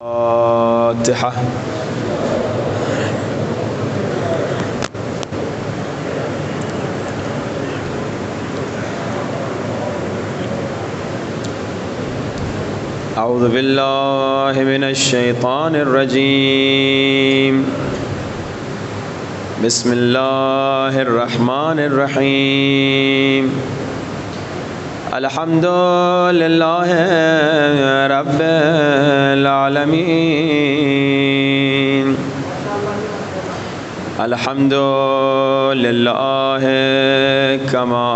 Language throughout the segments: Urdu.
الفاتحة. أعوذ بالله من الشيطان الرجيم. بسم الله الرحمن الرحيم. الحمد لله رب العالمين. الحمد لله كما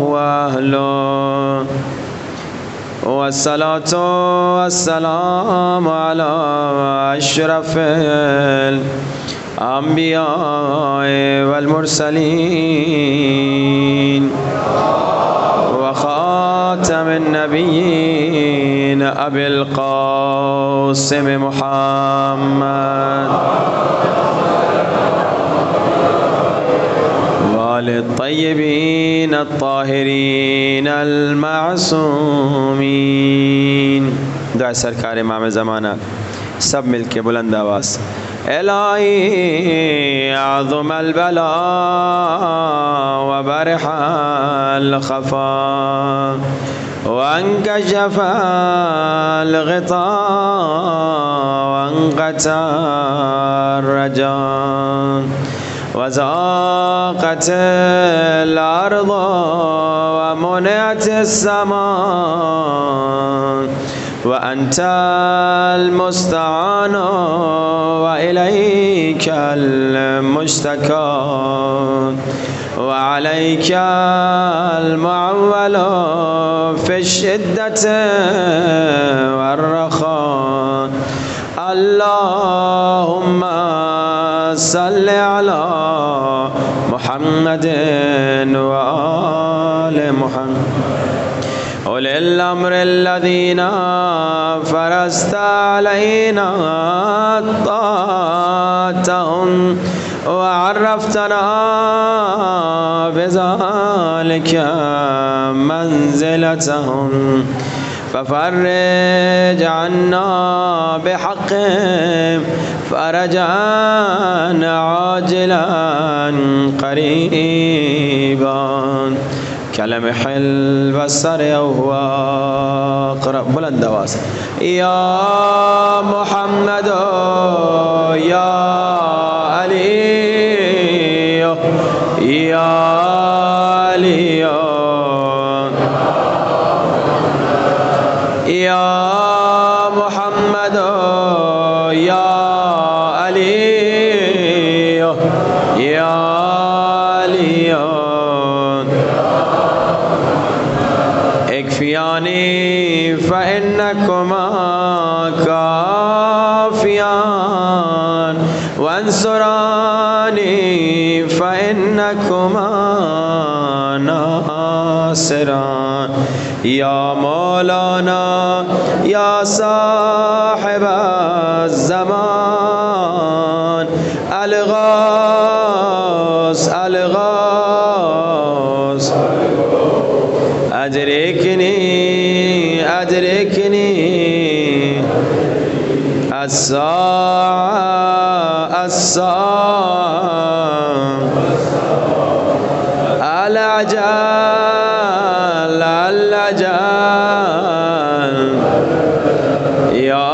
هو أهله، والصلاة والسلام على أشرف الأنبياء والمرسلين وخاتم النبيين أبي القاسم محمد والطيبين الطاهرين المعصومين. دعا سرکار امام زمانہ سب مل کے بلند آواز. الہی اعظم البلاء وبرح الخفاء وانكشف الغطاء وانقطع الرجاء وزاقت الأرض ومنعت السماء وأنت المستعان وإليك المشتكى وعليك المعول في الشدة والرخاء. اللهم صل على محمد وآل محمد أولي الأمر الذين فرضت علينا طاعتهم وعرفتنا بذلك منزلتهم، ففرج عنا بحقهم فرجا عاجلا قريبا كلمح البصر أو هو أقرب. بلند آواز. يا محمد يا علي يا علي يا محمد يا علي يا علي اكفياني فإنكما كافيان وانصراني فإنكما ناصران. يا مولانا يا صاحب الزمان الغوث الغوث أدركني أدركني الساعة الساعة الأجل الأجل. يا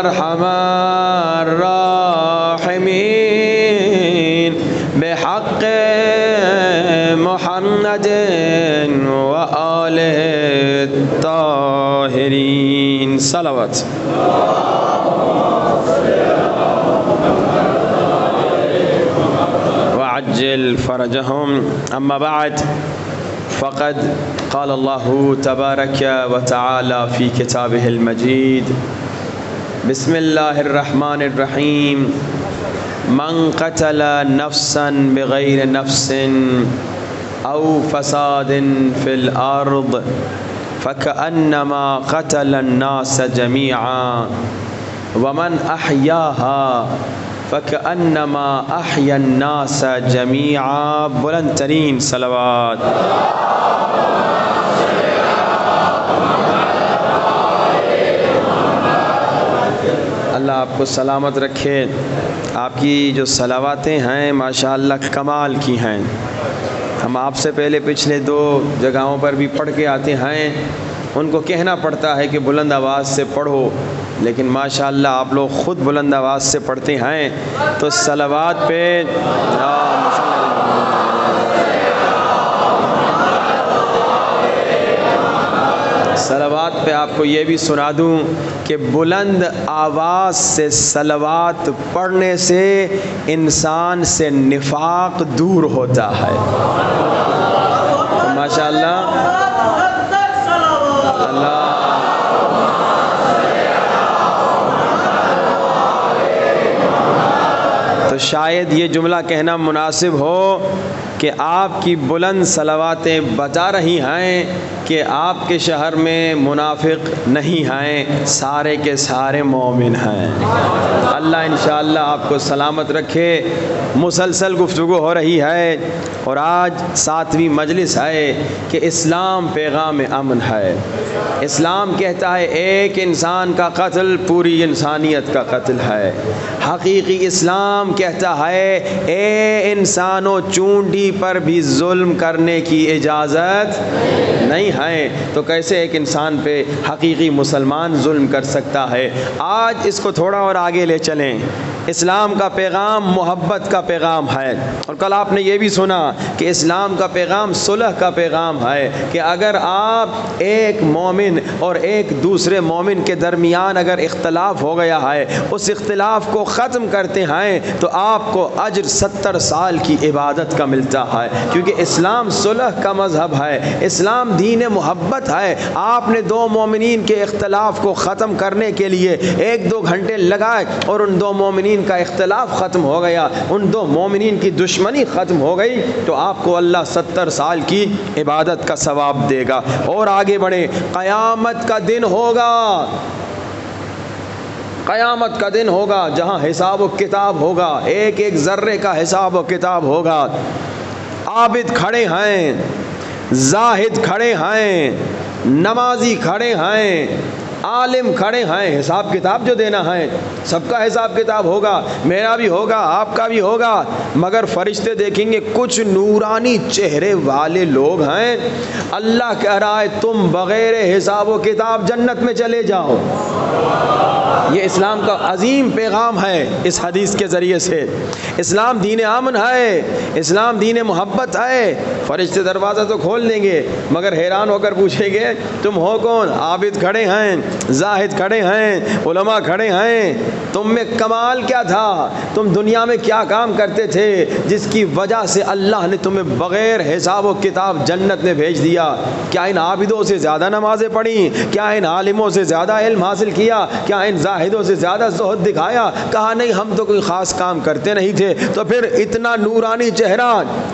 أرحم الراحمين بحق محمد وآله الطاهرين. صلوات. وعجل فرجهم. أما بعد، فقد قال الله تبارك وتعالى في كتابه المجيد: بسم الله الرحمن الرحيم. من قتل نفسا بغير نفس أو فساد في الأرض فكأنما قتل الناس جميعا ومن أحياها فكأنما أحيا الناس جميعا. بلند ترین صلوات. اللہ آپ کو سلامت رکھے. آپ کی جو صلواتیں ہیں ماشاءاللہ کمال کی ہیں. ہم آپ سے پہلے پچھلے 2 جگہوں پر بھی پڑھ کے آتے ہیں. ان کو کہنا پڑتا ہے کہ بلند آواز سے پڑھو، لیکن ماشاءاللہ آپ لوگ خود بلند آواز سے پڑھتے ہیں. تو صلوات پہ آپ کو یہ بھی سنا دوں کہ بلند آواز سے صلوات پڑھنے سے انسان سے نفاق دور ہوتا ہے. ماشاءاللہ تو شاید یہ جملہ کہنا مناسب ہو کہ آپ کی بلند صلواتیں بتا رہی ہیں کہ آپ کے شہر میں منافق نہیں ہیں، سارے کے سارے مومن ہیں. اللہ انشاءاللہ آپ کو سلامت رکھے. مسلسل گفتگو ہو رہی ہے اور آج 7ویں مجلس ہے کہ اسلام پیغام امن ہے. اسلام کہتا ہے ایک انسان کا قتل پوری انسانیت کا قتل ہے. حقیقی اسلام کہتا ہے اے انسانوں چونڈی پر بھی ظلم کرنے کی اجازت نہیں ہے. تو کیسے ایک انسان پہ حقیقی مسلمان ظلم کر سکتا ہے؟ آج اس کو تھوڑا اور آگے لے چلیں. اسلام کا پیغام محبت کا پیغام ہے، اور کل آپ نے یہ بھی سنا کہ اسلام کا پیغام صلح کا پیغام ہے کہ اگر آپ ایک مومن اور ایک دوسرے مومن کے درمیان اگر اختلاف ہو گیا ہے، اس اختلاف کو ختم کرتے ہیں تو آپ کو اجر 70 سال کی عبادت کا ملتا ہے. کیونکہ اسلام صلح کا مذہب ہے، اسلام دین محبت ہے. آپ نے 2 مومنین کے اختلاف کو ختم کرنے کے لیے 1-2 گھنٹے لگائے اور ان 2 مومنین کا اختلاف ختم ہو گیا، ان 2 مومنین کی دشمنی ختم ہو گئی، تو آپ کو اللہ 70 سال کی عبادت کا ثواب دے گا. اور آگے بڑھیں. قیامت کا دن ہوگا، قیامت کا دن ہوگا جہاں حساب و کتاب ہوگا، ایک ایک ذرے کا حساب و کتاب ہوگا. عابد کھڑے ہیں، زاہد کھڑے ہیں، نمازی کھڑے ہیں، عالم کھڑے ہیں. حساب کتاب جو دینا ہے، سب کا حساب کتاب ہوگا. میرا بھی ہوگا، آپ کا بھی ہوگا. مگر فرشتے دیکھیں گے کچھ نورانی چہرے والے لوگ ہیں. اللہ کہہ رہا ہے تم بغیر حساب و کتاب جنت میں چلے جاؤ. یہ اسلام کا عظیم پیغام ہے. اس حدیث کے ذریعے سے اسلام دین امن ہے، اسلام دین محبت ہے. فرشتے دروازہ تو کھول دیں گے مگر حیران ہو کر پوچھیں گے تم ہو کون؟ عابد کھڑے ہیں، زاہد کھڑے ہیں، علماء کھڑے ہیں. تم میں کمال کیا تھا؟ تم دنیا میں کیا کام کرتے تھے جس کی وجہ سے اللہ نے تمہیں بغیر حساب و کتاب جنت میں بھیج دیا؟ کیا ان عابدوں سے زیادہ نمازیں پڑھی؟ کیا ان عالموں سے زیادہ علم حاصل کیا؟ کیا ان زاہدوں سے زیادہ زہد دکھایا؟ کہا نہیں، ہم تو کوئی خاص کام کرتے نہیں تھے. تو پھر اتنا نورانی چہرہ،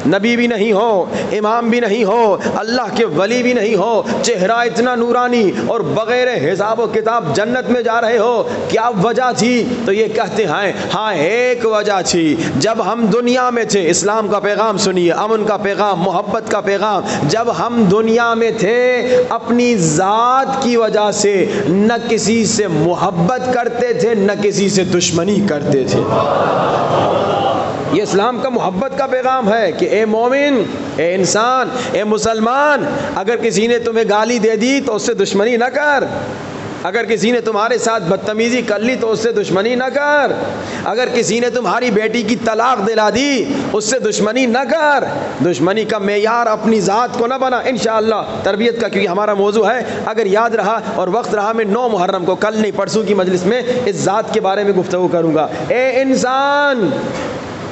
نبی بھی نہیں ہو، امام بھی نہیں ہو، اللہ کے ولی بھی نہیں ہو، چہرہ اتنا نورانی اور بغیر حساب و کتاب جنت میں جا رہے ہو، کیا وجہ تھی؟ تو یہ کہتے ہیں ہاں ایک وجہ تھی. جب ہم دنیا میں تھے، اسلام کا پیغام سنیے، امن کا پیغام، محبت کا پیغام. جب ہم دنیا میں تھے اپنی ذات کی وجہ سے نہ کسی سے محبت کرتے تھے نہ کسی سے دشمنی کرتے تھے. یہ اسلام کا محبت کا پیغام ہے کہ اے مومن، اے انسان، اے مسلمان، اگر کسی نے تمہیں گالی دے دی تو اس سے دشمنی نہ کر. اگر کسی نے تمہارے ساتھ بدتمیزی کر لی تو اس سے دشمنی نہ کر. اگر کسی نے تمہاری بیٹی کی طلاق دلا دی اس سے دشمنی نہ کر. دشمنی کا معیار اپنی ذات کو نہ بنا. انشاءاللہ تربیت کا کیونکہ ہمارا موضوع ہے، اگر یاد رہا اور وقت رہا میں 9 محرم کو، کل نہیں پرسوں کی مجلس میں اس ذات کے بارے میں گفتگو کروں گا. اے انسان،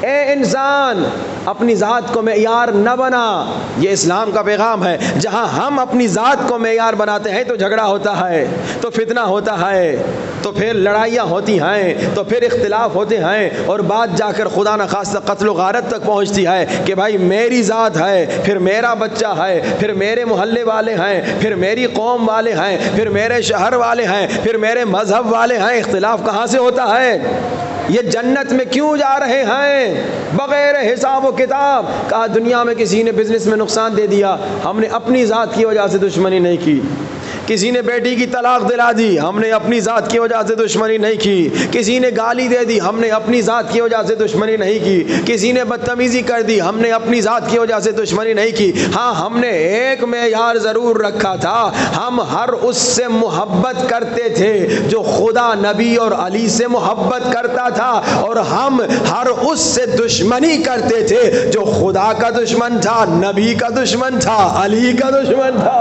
اے انسان، اپنی ذات کو معیار نہ بنا. یہ اسلام کا پیغام ہے. جہاں ہم اپنی ذات کو معیار بناتے ہیں تو جھگڑا ہوتا ہے، تو فتنہ ہوتا ہے، تو پھر لڑائیاں ہوتی ہیں، تو پھر اختلاف ہوتے ہیں، اور بات جا کر خدا نخواستہ قتل و غارت تک پہنچتی ہے کہ بھائی میری ذات ہے، پھر میرا بچہ ہے، پھر میرے محلے والے ہیں، پھر میری قوم والے ہیں، پھر میرے شہر والے ہیں، پھر میرے مذہب والے ہیں. اختلاف کہاں سے ہوتا ہے؟ یہ جنت میں کیوں جا رہے ہیں؟ بغیر حساب و کتاب. کہا دنیا میں کسی نے بزنس میں نقصان دے دیا، ہم نے اپنی ذات کی وجہ سے دشمنی نہیں کی. کسی نے بیٹی کی طلاق دلا دی، ہم نے اپنی ذات کی وجہ سے دشمنی نہیں کی. کسی نے گالی دے دی، ہم نے اپنی ذات کی وجہ سے دشمنی نہیں کی. کسی نے بدتمیزی کر دی، ہم نے اپنی ذات کی وجہ سے دشمنی نہیں کی. ہاں ہم نے ایک معیار ضرور رکھا تھا، ہم ہر اس سے محبت کرتے تھے جو خدا، نبی اور علی سے محبت کرتا تھا، اور ہم ہر اس سے دشمنی کرتے تھے جو خدا کا دشمن تھا، نبی کا دشمن تھا، علی کا دشمن تھا.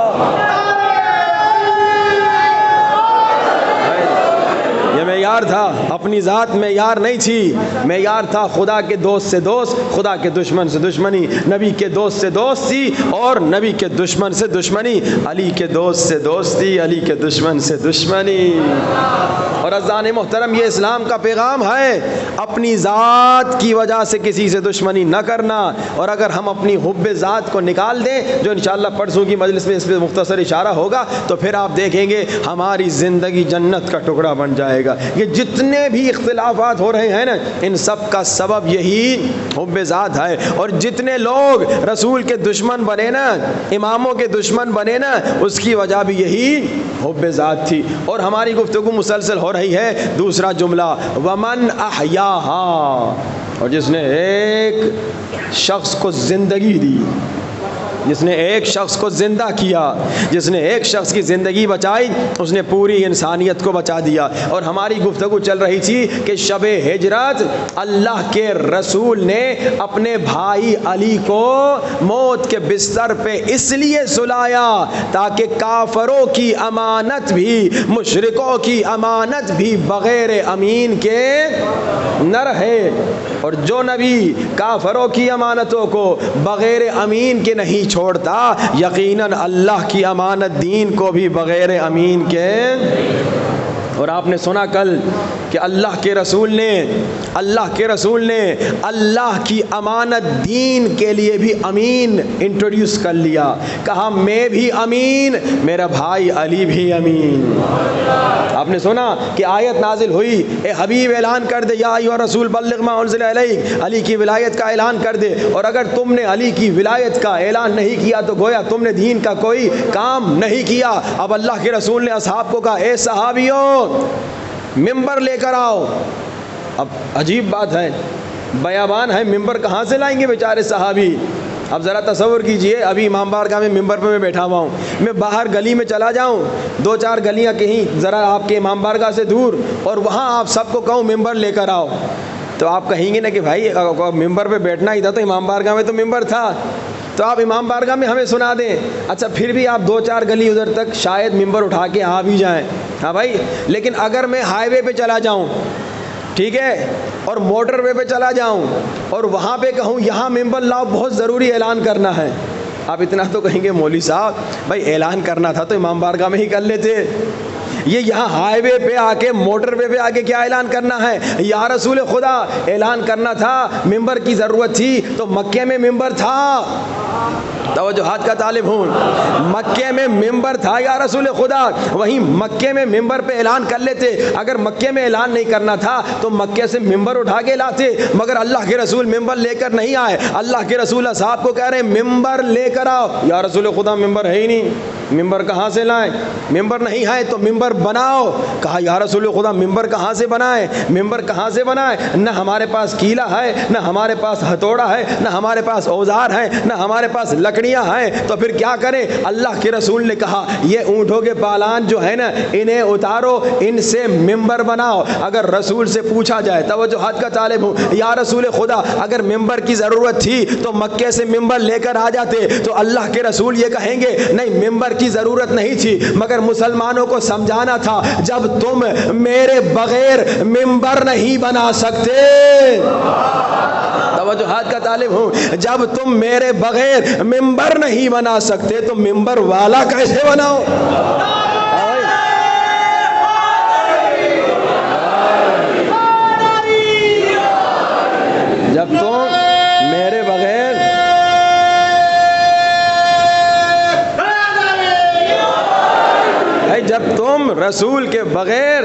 یہ معیار تھا، اپنی ذات معیار نہیں تھی. معیار تھا خدا کے دوست سے دوست، خدا کے دشمن سے دشمنی. نبی کے دوست سے دوستی اور نبی کے دشمن سے دشمنی. علی کے دوست سے دوستی، علی کے دشمن سے دشمنی. اور عزیزان محترم، یہ اسلام کا پیغام ہے، اپنی ذات کی وجہ سے کسی سے دشمنی نہ کرنا. اور اگر ہم اپنی حب ذات کو نکال دیں، جو انشاءاللہ پرسوں کی مجلس میں اس پہ مختصر اشارہ ہوگا، تو پھر آپ دیکھیں گے ہماری زندگی جنت کا ٹکڑا بن جائے گا. یہ جتنے بھی اختلافات ہو رہے ہیں نا، ان سب کا سبب یہی حب ذات ہے. اور جتنے لوگ رسول کے دشمن بنے نا، اماموں کے دشمن بنے نا، اس کی وجہ بھی یہی حب ذات تھی. اور ہماری گفتگو مسلسل ہو رہی ہے. دوسرا جملہ ومن احیاہا، اور جس نے ایک شخص کو زندگی دی، جس نے ایک شخص کو زندہ کیا، جس نے ایک شخص کی زندگی بچائی، اس نے پوری انسانیت کو بچا دیا. اور ہماری گفتگو چل رہی تھی کہ شب ہجرت اللہ کے رسول نے اپنے بھائی علی کو موت کے بستر پہ اس لیے سلایا تاکہ کافروں کی امانت بھی، مشرکوں کی امانت بھی بغیر امین کے نہ رہے. اور جو نبی کافروں کی امانتوں کو بغیر امین کے نہیں چھوڑتا، یقیناً اللہ کی امانت دین کو بھی بغیر امین کے. اور آپ نے سنا کل کہ اللہ کے رسول نے اللہ کی امانت دین کے لیے بھی امین انٹروڈیوس کر لیا. کہا میں بھی امین، میرا بھائی علی بھی امین. آپ نے سنا کہ آیت نازل ہوئی، اے حبیب اعلان کر دے، یا ایھا الرسول بلغ ما انزل الیک، علی کی ولایت کا اعلان کر دے. اور اگر تم نے علی کی ولایت کا اعلان نہیں کیا تو گویا تم نے دین کا کوئی کام نہیں کیا. اب اللہ کے رسول نے اصحاب کو کہا، اے صحابیوں ممبر لے کر آؤ. اب عجیب بات ہے، بیابان ہے، ممبر کہاں سے لائیں گے بیچارے صحابی. اب ذرا تصور کیجئے، ابھی امام بارگاہ میں ممبر پہ میں بیٹھا ہوا ہوں، میں باہر گلی میں چلا جاؤں، 2-4 گلیاں کہیں ذرا آپ کے امام بارگاہ سے دور، اور وہاں آپ سب کو کہوں ممبر لے کر آؤ، تو آپ کہیں گے نا کہ بھائی ممبر پہ بیٹھنا ہی تھا تو امام بارگاہ میں تو ممبر تھا، تو آپ امام بارگاہ میں ہمیں سنا دیں. اچھا پھر بھی آپ 2-4 گلی ادھر تک شاید ممبر اٹھا کے آ بھی جائیں. ہاں بھائی، لیکن اگر میں ہائی وے پہ چلا جاؤں، ٹھیک ہے، اور موٹر وے پہ چلا جاؤں اور وہاں پہ کہوں یہاں ممبر لاؤ، بہت ضروری اعلان کرنا ہے، آپ اتنا تو کہیں گے مولوی صاحب بھائی اعلان کرنا تھا تو امام بارگاہ میں ہی کر لیتے. یہ یہاں ہائی وے پہ آ کے، موٹر وے پہ آ کے کیا اعلان کرنا ہے؟ یا رسول خدا، اعلان کرنا تھا، ممبر کی ضرورت تھی تو مکے میں ممبر تھا. توجہات کا طالب ہوں، مکے میں ممبر تھا یا رسول خدا، وہیں مکے میں ممبر پہ اعلان کر لیتے. اگر مکے میں اعلان نہیں کرنا تھا تو مکے سے ممبر اٹھا کے لاتے، مگر اللہ کے رسول ممبر لے کر نہیں آئے. اللہ کے رسول صاحب کو کہہ رہے ہیں ممبر لے کر آؤ. یا رسول خدا ممبر ہے ہی نہیں، ممبر کہاں سے لائیں؟ ممبر نہیں ہے تو ممبر بناؤ. کہا یا رسول خدا ممبر کہاں سے بنائے؟ ممبر کہاں سے بنائے؟ نہ ہمارے پاس کیلا ہے، نہ ہمارے پاس ہتھوڑا ہے، نہ ہمارے پاس اوزار ہیں، نہ ہمارے پاس لکڑیاں ہیں، تو پھر کیا کریں؟ اللہ کے رسول نے کہا یہ اونٹوں کے پالان جو ہے نا انہیں اتارو، ان سے ممبر بناؤ. اگر رسول سے پوچھا جائے، توجہات کا طالب ہوں، یا رسول خدا اگر ممبر کی ضرورت تھی تو مکے سے ممبر لے کر آ جاتے، تو اللہ کے رسول یہ کہیں گے نہیں ممبر کی ضرورت نہیں تھی، مگر مسلمانوں کو سمجھانا تھا جب تم میرے بغیر ممبر نہیں بنا سکتے. توجہات کا طالب ہوں، جب تم میرے بغیر ممبر نہیں بنا سکتے تو ممبر والا کیسے بناؤ؟ جب تم میرے بغیر جب تم رسول کے بغیر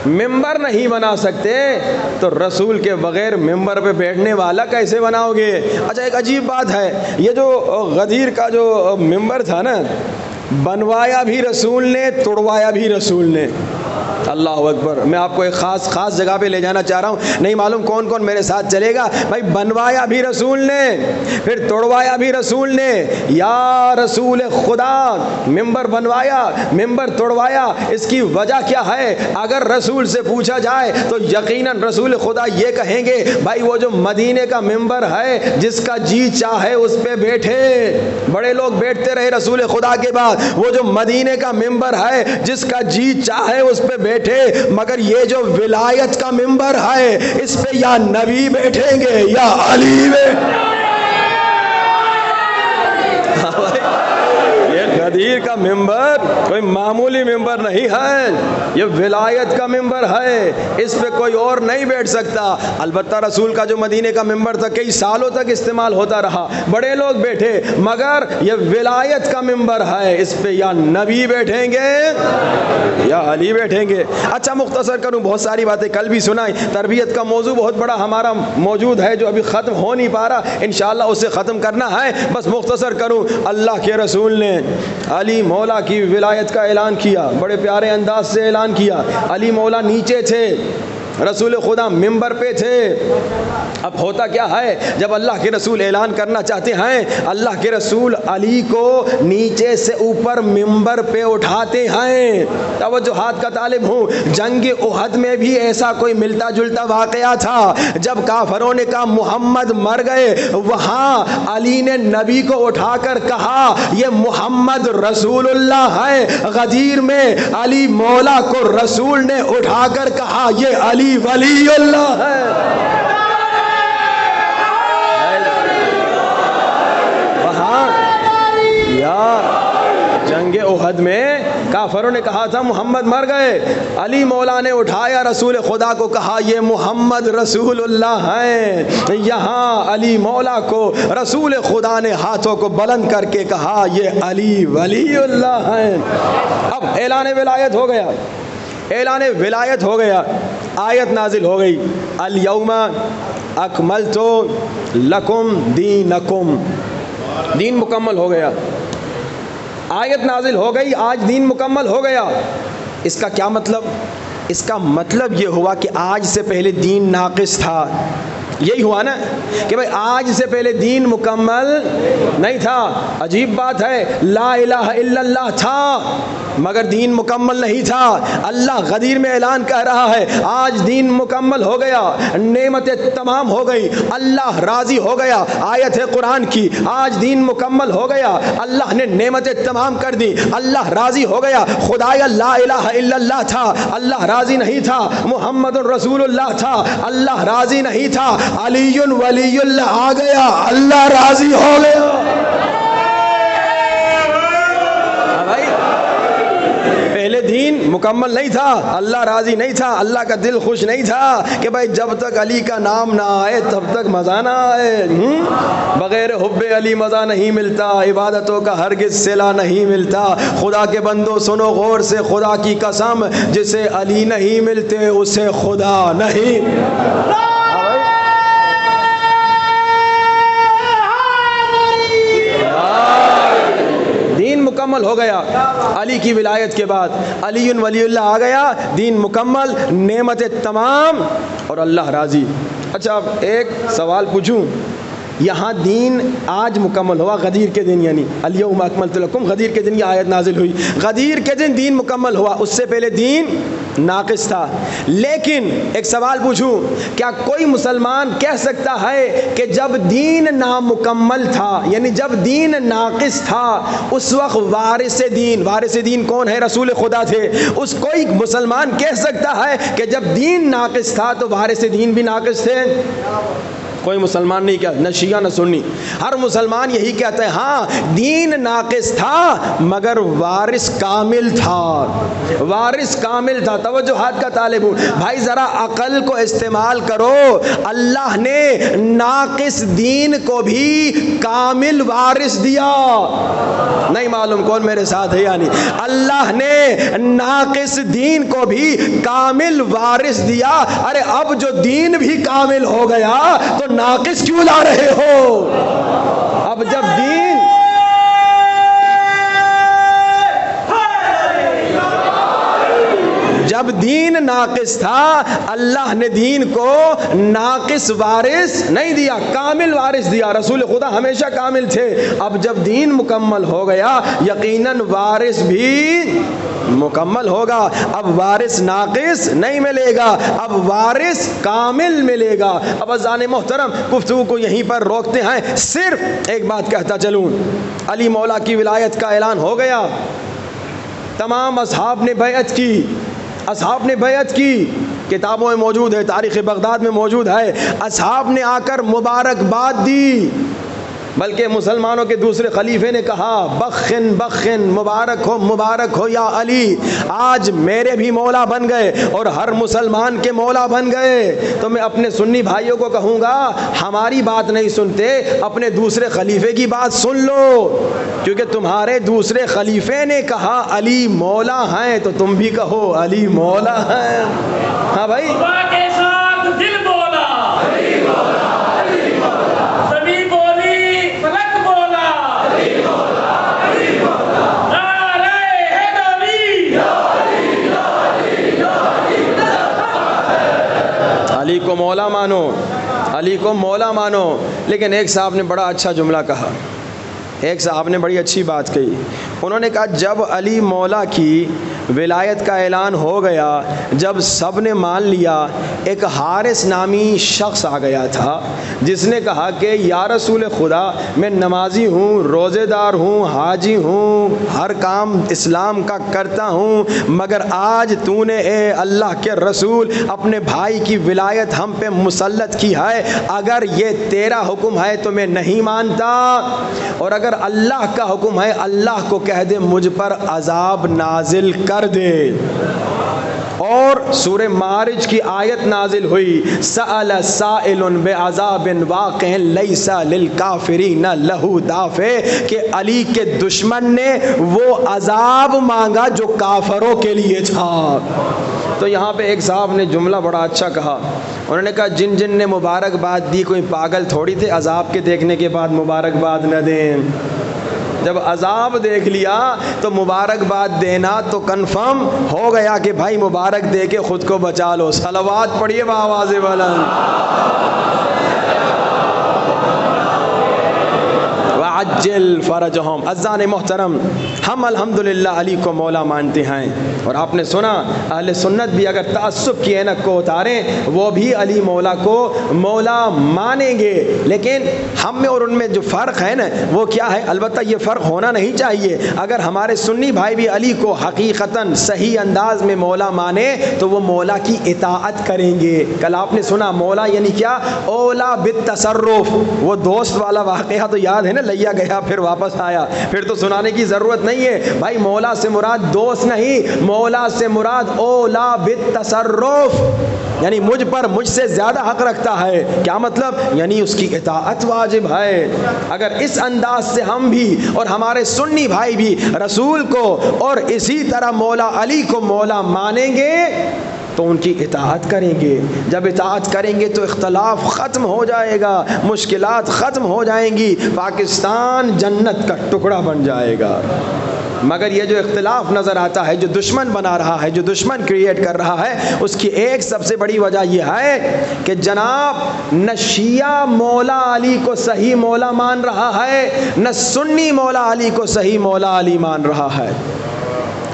ممبر نہیں بنا سکتے تو رسول کے بغیر ممبر پہ بیٹھنے والا کیسے بناؤ گے؟ اچھا ایک عجیب بات ہے، یہ جو غدیر کا جو ممبر تھا نا، بنوایا بھی رسول نے، توڑوایا بھی رسول نے۔ اللہ اکبر۔ میں آپ کو ایک خاص جگہ پہ لے جانا چاہ رہا ہوں، نہیں معلوم کون کون میرے ساتھ چلے گا۔ بھائی بنوایا بھی رسول نے، پھر توڑوایا بھی رسول نے۔ یا رسول خدا، ممبر بنوایا، ممبر توڑوایا، اس کی وجہ کیا ہے؟ اگر رسول سے پوچھا جائے تو یقیناً رسول خدا یہ کہیں گے بھائی وہ جو مدینے کا ممبر ہے جس کا جی چاہے اس پہ بیٹھے۔ بڑے لوگ بیٹھتے رہے رسول خدا کے بعد، وہ جو مدینے کا ممبر ہے جس کا جی چاہے اس پہ بیٹھے، مگر یہ جو ولایت کا ممبر ہے اس پہ یا نبی بیٹھیں گے یا علی غدیر کا ممبر کوئی معمولی ممبر نہیں ہے، یہ ولایت کا ممبر ہے، اس پہ کوئی اور نہیں بیٹھ سکتا۔ البتہ رسول کا جو مدینے کا ممبر تھا کئی سالوں تک استعمال ہوتا رہا، بڑے لوگ بیٹھے، مگر یہ ولایت کا ممبر ہے، اس پہ یا نبی بیٹھیں گے یا علی بیٹھیں گے۔ اچھا مختصر کروں، بہت ساری باتیں کل بھی سنائیں، تربیت کا موضوع بہت بڑا ہمارا موجود ہے جو ابھی ختم ہو نہیں پا رہا، انشاءاللہ اسے ختم کرنا ہے۔ بس مختصر کروں، اللہ کے رسول نے علی مولا کی ولایت کا اعلان کیا، بڑے پیارے انداز سے اعلان کیا۔ علی مولا نیچے تھے، رسول خدا ممبر پہ تھے۔ اب ہوتا کیا ہے، جب اللہ کے رسول اعلان کرنا چاہتے ہیں، اللہ کے رسول علی کو نیچے سے اوپر ممبر پہ اٹھاتے ہیں۔ توجہات کا طالب ہوں، جنگ احد میں بھی ایسا کوئی ملتا جلتا واقعہ تھا۔ جب کافروں نے کہا محمد مر گئے، وہاں علی نے نبی کو اٹھا کر کہا یہ محمد رسول اللہ ہے۔ غدیر میں علی مولا کو رسول نے اٹھا کر کہا یہ علی ولی اللہ ہے۔ وہاں یا جنگ احد میں کافروں نے کہا تھا محمد مر گئے، علی مولا نے اٹھایا رسول خدا کو، کہا یہ محمد رسول اللہ ہیں۔ یہاں علی مولا کو رسول خدا نے ہاتھوں کو بلند کر کے کہا یہ علی ولی اللہ ہیں۔ اب اعلان ولایت ہو گیا، اعلان ولایت ہو گیا، آیت نازل ہو گئی، الیوم اکملت لکم دینکم، دین مکمل ہو گیا۔ آیت نازل ہو گئی، آج دین مکمل ہو گیا۔ اس کا کیا مطلب؟ اس کا مطلب یہ ہوا کہ آج سے پہلے دین ناقص تھا۔ یہی ہوا نا کہ بھئی آج سے پہلے دین مکمل نہیں تھا۔ عجیب بات ہے، لا الہ الا اللہ تھا مگر دین مکمل نہیں تھا۔ اللہ غدیر میں اعلان کہہ رہا ہے آج دین مکمل ہو گیا، نعمتیں تمام ہو گئی، اللہ راضی ہو گیا۔ آیت ہے قرآن کی، آج دین مکمل ہو گیا، اللہ نے نعمتیں تمام کر دی، اللہ راضی ہو گیا۔ خدایا لا الہ الا اللہ تھا، اللہ راضی نہیں تھا۔ محمد رسول اللہ تھا، اللہ راضی نہیں تھا۔ علی ولی اللہ آ گیا، اللہ راضی ہو گیا۔ پہلے دین مکمل نہیں تھا، اللہ راضی نہیں تھا، اللہ کا دل خوش نہیں تھا کہ بھائی جب تک علی کا نام نہ آئے تب تک مزہ نہ آئے۔ بغیر حب علی مزہ نہیں ملتا، عبادتوں کا ہرگز صلہ نہیں ملتا۔ خدا کے بندو سنو غور سے، خدا کی قسم جسے علی نہیں ملتے اسے خدا نہیں۔ دین مکمل ہو گیا، علی کی ولایت کے بعد علی ولی اللہ آ گیا، دین مکمل، نعمتیں تمام اور اللہ راضی۔ اچھا اب ایک سوال پوچھوں، یہاں دین آج مکمل ہوا، غدیر کے دن، یعنی الیوم اکملت لکم، غدیر کے دن یہ آیت نازل ہوئی، غدیر کے دن دین مکمل ہوا، اس سے پہلے دین ناقص تھا۔ لیکن ایک سوال پوچھوں، کیا کوئی مسلمان کہہ سکتا ہے کہ جب دین نامکمل تھا، یعنی جب دین ناقص تھا، اس وقت وارث دین کون ہے؟ رسول خدا تھے۔ اس کوئی مسلمان کہہ سکتا ہے کہ جب دین ناقص تھا تو وارث دین بھی ناقص تھے؟ کوئی مسلمان نہیں کہتا، نہ شیعہ نہ سنی، ہر مسلمان یہی کہتا ہے ہاں دین ناقص تھا مگر وارث کامل تھا، وارث کامل تھا۔ توجہات کا طالب ہوں بھائی، ذرا عقل کو استعمال کرو، اللہ نے ناقص دین کو بھی کامل وارث دیا۔ نہیں معلوم کون میرے ساتھ ہے؟ یعنی اللہ نے ناقص دین کو بھی کامل وارث دیا۔ ارے اب جو دین بھی کامل ہو گیا تو ناقص کیوں لا رہے ہو؟ اب جب دین جب دین ناقص تھا اللہ نے دین کو ناقص وارث نہیں دیا، کامل وارث دیا۔ رسول خدا ہمیشہ کامل تھے، اب جب دین مکمل ہو گیا یقیناً وارث بھی مکمل ہوگا، اب وارث ناقص نہیں ملے گا، اب وارث کامل ملے گا۔ اب عزیزان محترم گفتگو کو یہیں پر روکتے ہیں، صرف ایک بات کہتا چلوں، علی مولا کی ولایت کا اعلان ہو گیا، تمام اصحاب نے بیعت کی، اصحاب نے بیعت کی، کتابوں میں موجود ہے، تاریخ بغداد میں موجود ہے، اصحاب نے آ کر مبارکباد دی، بلکہ مسلمانوں کے دوسرے خلیفے نے کہا بخن بخن، مبارک ہو یا علی، آج میرے بھی مولا بن گئے اور ہر مسلمان کے مولا بن گئے۔ تو میں اپنے سنی بھائیوں کو کہوں گا ہماری بات نہیں سنتے، اپنے دوسرے خلیفے کی بات سن لو، کیونکہ تمہارے دوسرے خلیفے نے کہا علی مولا ہیں تو تم بھی کہو علی مولا ہیں۔ ہاں بھائی، علی کو مولا مانو، علی کو مولا مانو۔ لیکن ایک صاحب نے بڑا اچھا جملہ کہا، ایک صاحب نے بڑی اچھی بات کہی، انہوں نے کہا جب علی مولا کی ولایت کا اعلان ہو گیا، جب سب نے مان لیا، ایک حارث نامی شخص آ گیا تھا جس نے کہا کہ یا رسول خدا میں نمازی ہوں، روزے دار ہوں، حاجی ہوں، ہر کام اسلام کا کرتا ہوں، مگر آج تو نے اے اللہ کے رسول اپنے بھائی کی ولایت ہم پہ مسلط کی ہے، اگر یہ تیرا حکم ہے تو میں نہیں مانتا، اور اگر اللہ کا حکم ہے اللہ کو کہہ دے مجھ پر عذاب نازل کر دے۔ اور سورہ معارج کی آیت نازل ہوئی، سأل سائل بعذاب واقع لیس للکافرین لہ دافع، کہ علی کے دشمن نے وہ عذاب مانگا جو کافروں کے لیے تھا۔ تو یہاں پہ ایک صاحب نے جملہ بڑا اچھا کہا، انہوں نے کہا جن جن نے مبارکباد دی کوئی پاگل تھوڑی تھے عذاب کے دیکھنے کے بعد مبارکباد نہ دیں، جب عذاب دیکھ لیا تو مبارکباد دینا تو کنفرم ہو گیا کہ بھائی مبارک دے کے خود کو بچا لو۔ صلوات پڑھیے بآواز بلند، وعجل فرجہم۔ عزیزان محترم ہم الحمدللہ علی کو مولا مانتے ہیں، اور آپ نے سنا اہل سنت بھی اگر تعصب کی اینک کو اتاریں وہ بھی علی مولا کو مولا مانیں گے، لیکن ہم میں اور ان میں جو فرق ہے نا وہ کیا ہے؟ البتہ یہ فرق ہونا نہیں چاہیے۔ اگر ہمارے سنی بھائی بھی علی کو حقیقتاً صحیح انداز میں مولا مانے تو وہ مولا کی اطاعت کریں گے۔ کل آپ نے سنا مولا یعنی کیا؟ اولا بالتصرف۔ وہ دوست والا واقعہ تو یاد ہے نا، لیا گیا پھر واپس آیا، پھر تو سنانے کی ضرورت نہیں ہے بھائی۔ مولا سے مراد دوست نہیں، مولا سے مراد اولا بالتصرف، یعنی مجھ سے زیادہ حق رکھتا ہے۔ کیا مطلب؟ یعنی اس کی اطاعت واجب ہے۔ اگر اس انداز سے ہم بھی اور ہمارے سنی بھائی بھی رسول کو اور اسی طرح مولا علی کو مولا مانیں گے تو ان کی اطاعت کریں گے۔ جب اطاعت کریں گے تو اختلاف ختم ہو جائے گا، مشکلات ختم ہو جائیں گی، پاکستان جنت کا ٹکڑا بن جائے گا۔ مگر یہ جو اختلاف نظر آتا ہے، جو دشمن بنا رہا ہے، جو دشمن کریٹ کر رہا ہے، اس کی ایک سب سے بڑی وجہ یہ ہے کہ جناب نہ شیعہ مولا علی کو صحیح مولا مان رہا ہے، نہ سنی مولا علی کو صحیح مولا علی مان رہا ہے۔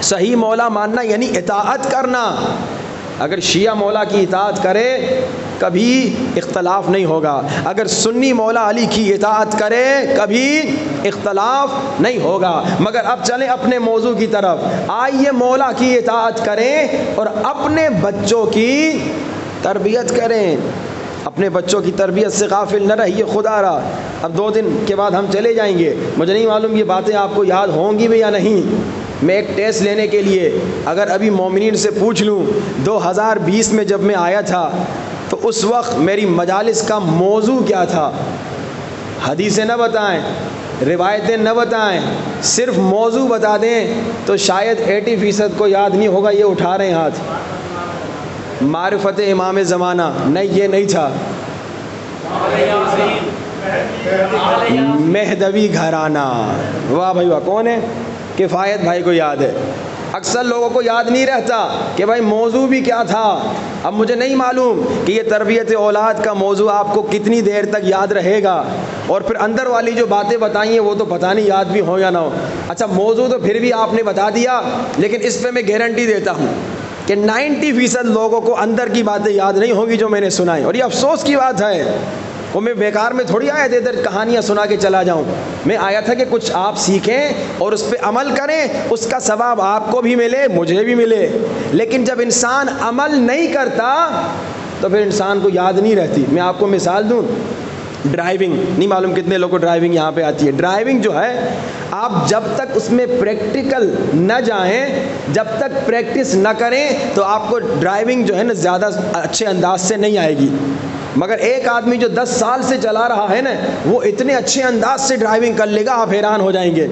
صحیح مولا ماننا یعنی اطاعت کرنا۔ اگر شیعہ مولا کی اطاعت کرے کبھی اختلاف نہیں ہوگا، اگر سنی مولا علی کی اطاعت کرے کبھی اختلاف نہیں ہوگا۔ مگر اب چلیں اپنے موضوع کی طرف، آئیے مولا کی اطاعت کریں اور اپنے بچوں کی تربیت کریں۔ اپنے بچوں کی تربیت سے غافل نہ رہیے خدا را۔ اب 2 دن کے بعد ہم چلے جائیں گے، مجھے نہیں معلوم یہ باتیں آپ کو یاد ہوں گی بھی یا نہیں۔ میں ایک ٹیسٹ لینے کے لیے اگر ابھی مومنین سے پوچھ لوں 2020 میں جب میں آیا تھا تو اس وقت میری مجالس کا موضوع کیا تھا، حدیثیں نہ بتائیں، روایتیں نہ بتائیں، صرف موضوع بتا دیں تو شاید 80% کو یاد نہیں ہوگا۔ یہ اٹھا رہے ہیں ہاتھ۔ معرفت امام زمانہ، نہیں یہ نہیں تھا۔ مہدوی گھرانہ، واہ بھائی واہ، کون ہے؟ کفایت بھائی کو یاد ہے۔ اکثر لوگوں کو یاد نہیں رہتا کہ بھائی موضوع بھی کیا تھا. اب مجھے نہیں معلوم کہ یہ تربیت اولاد کا موضوع آپ کو کتنی دیر تک یاد رہے گا, اور پھر اندر والی جو باتیں بتائی ہیں وہ تو پتہ نہیں یاد بھی ہو یا نہ ہو. اچھا موضوع تو پھر بھی آپ نے بتا دیا, لیکن اس پہ میں گارنٹی دیتا ہوں کہ 90% لوگوں کو اندر کی باتیں یاد نہیں ہوگی جو میں نے سنائی. اور یہ افسوس کی بات ہے. وہ میں بیکار میں تھوڑی آیا تھا ادھر کہانیاں سنا کے چلا جاؤں. میں آیا تھا کہ کچھ آپ سیکھیں اور اس پہ عمل کریں, اس کا ثواب آپ کو بھی ملے مجھے بھی ملے. لیکن جب انسان عمل نہیں کرتا تو پھر انسان کو یاد نہیں رہتی. میں آپ کو مثال دوں, ڈرائیونگ, نہیں معلوم کتنے لوگوں کو ڈرائیونگ یہاں پہ آتی ہے. ڈرائیونگ جو ہے آپ جب تک اس میں پریکٹیکل نہ جائیں, جب تک پریکٹس نہ کریں تو آپ کو ڈرائیونگ جو ہے نا زیادہ اچھے انداز سے نہیں آئے گی. مگر ایک آدمی جو 10 سال سے چلا رہا ہے نا, وہ اتنے اچھے انداز سے ڈرائیونگ کر لے گا آپ حیران ہو جائیں گے.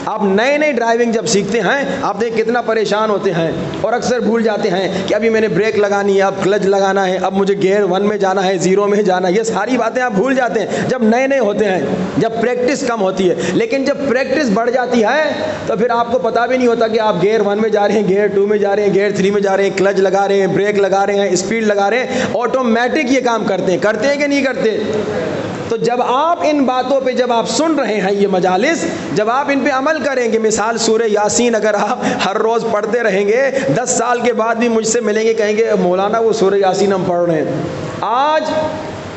آپ نئے ڈرائیونگ جب سیکھتے ہیں آپ دیکھ کتنا پریشان ہوتے ہیں اور اکثر بھول جاتے ہیں کہ ابھی میں نے بریک لگانی ہے, اب کلچ لگانا ہے, اب مجھے گیئر 1 میں جانا ہے, 0 میں جانا ہے. یہ ساری باتیں آپ بھول جاتے ہیں جب نئے ہوتے ہیں, جب پریکٹس کم ہوتی ہے. لیکن جب پریکٹس بڑھ جاتی ہے تو پھر آپ کو پتہ بھی نہیں ہوتا کہ آپ گیئر 1 میں جا رہے ہیں, گیئر 2 میں جا رہے ہیں, گیئر 3 میں جا رہے ہیں, کلچ لگا رہے ہیں, بریک لگا رہے ہیں, اسپیڈ لگا رہے ہیں. آٹومیٹک یہ کام کرتے ہیں کہ نہیں کرتے؟ تو جب آپ ان باتوں پہ جب آپ سن رہے ہیں یہ مجالس, جب آپ ان پہ عمل کریں گے, مثال سورہ یاسین اگر آپ ہر روز پڑھتے رہیں گے, 10 سال کے بعد بھی مجھ سے ملیں گے, کہیں گے مولانا وہ سورہ یاسین ہم پڑھ رہے ہیں. آج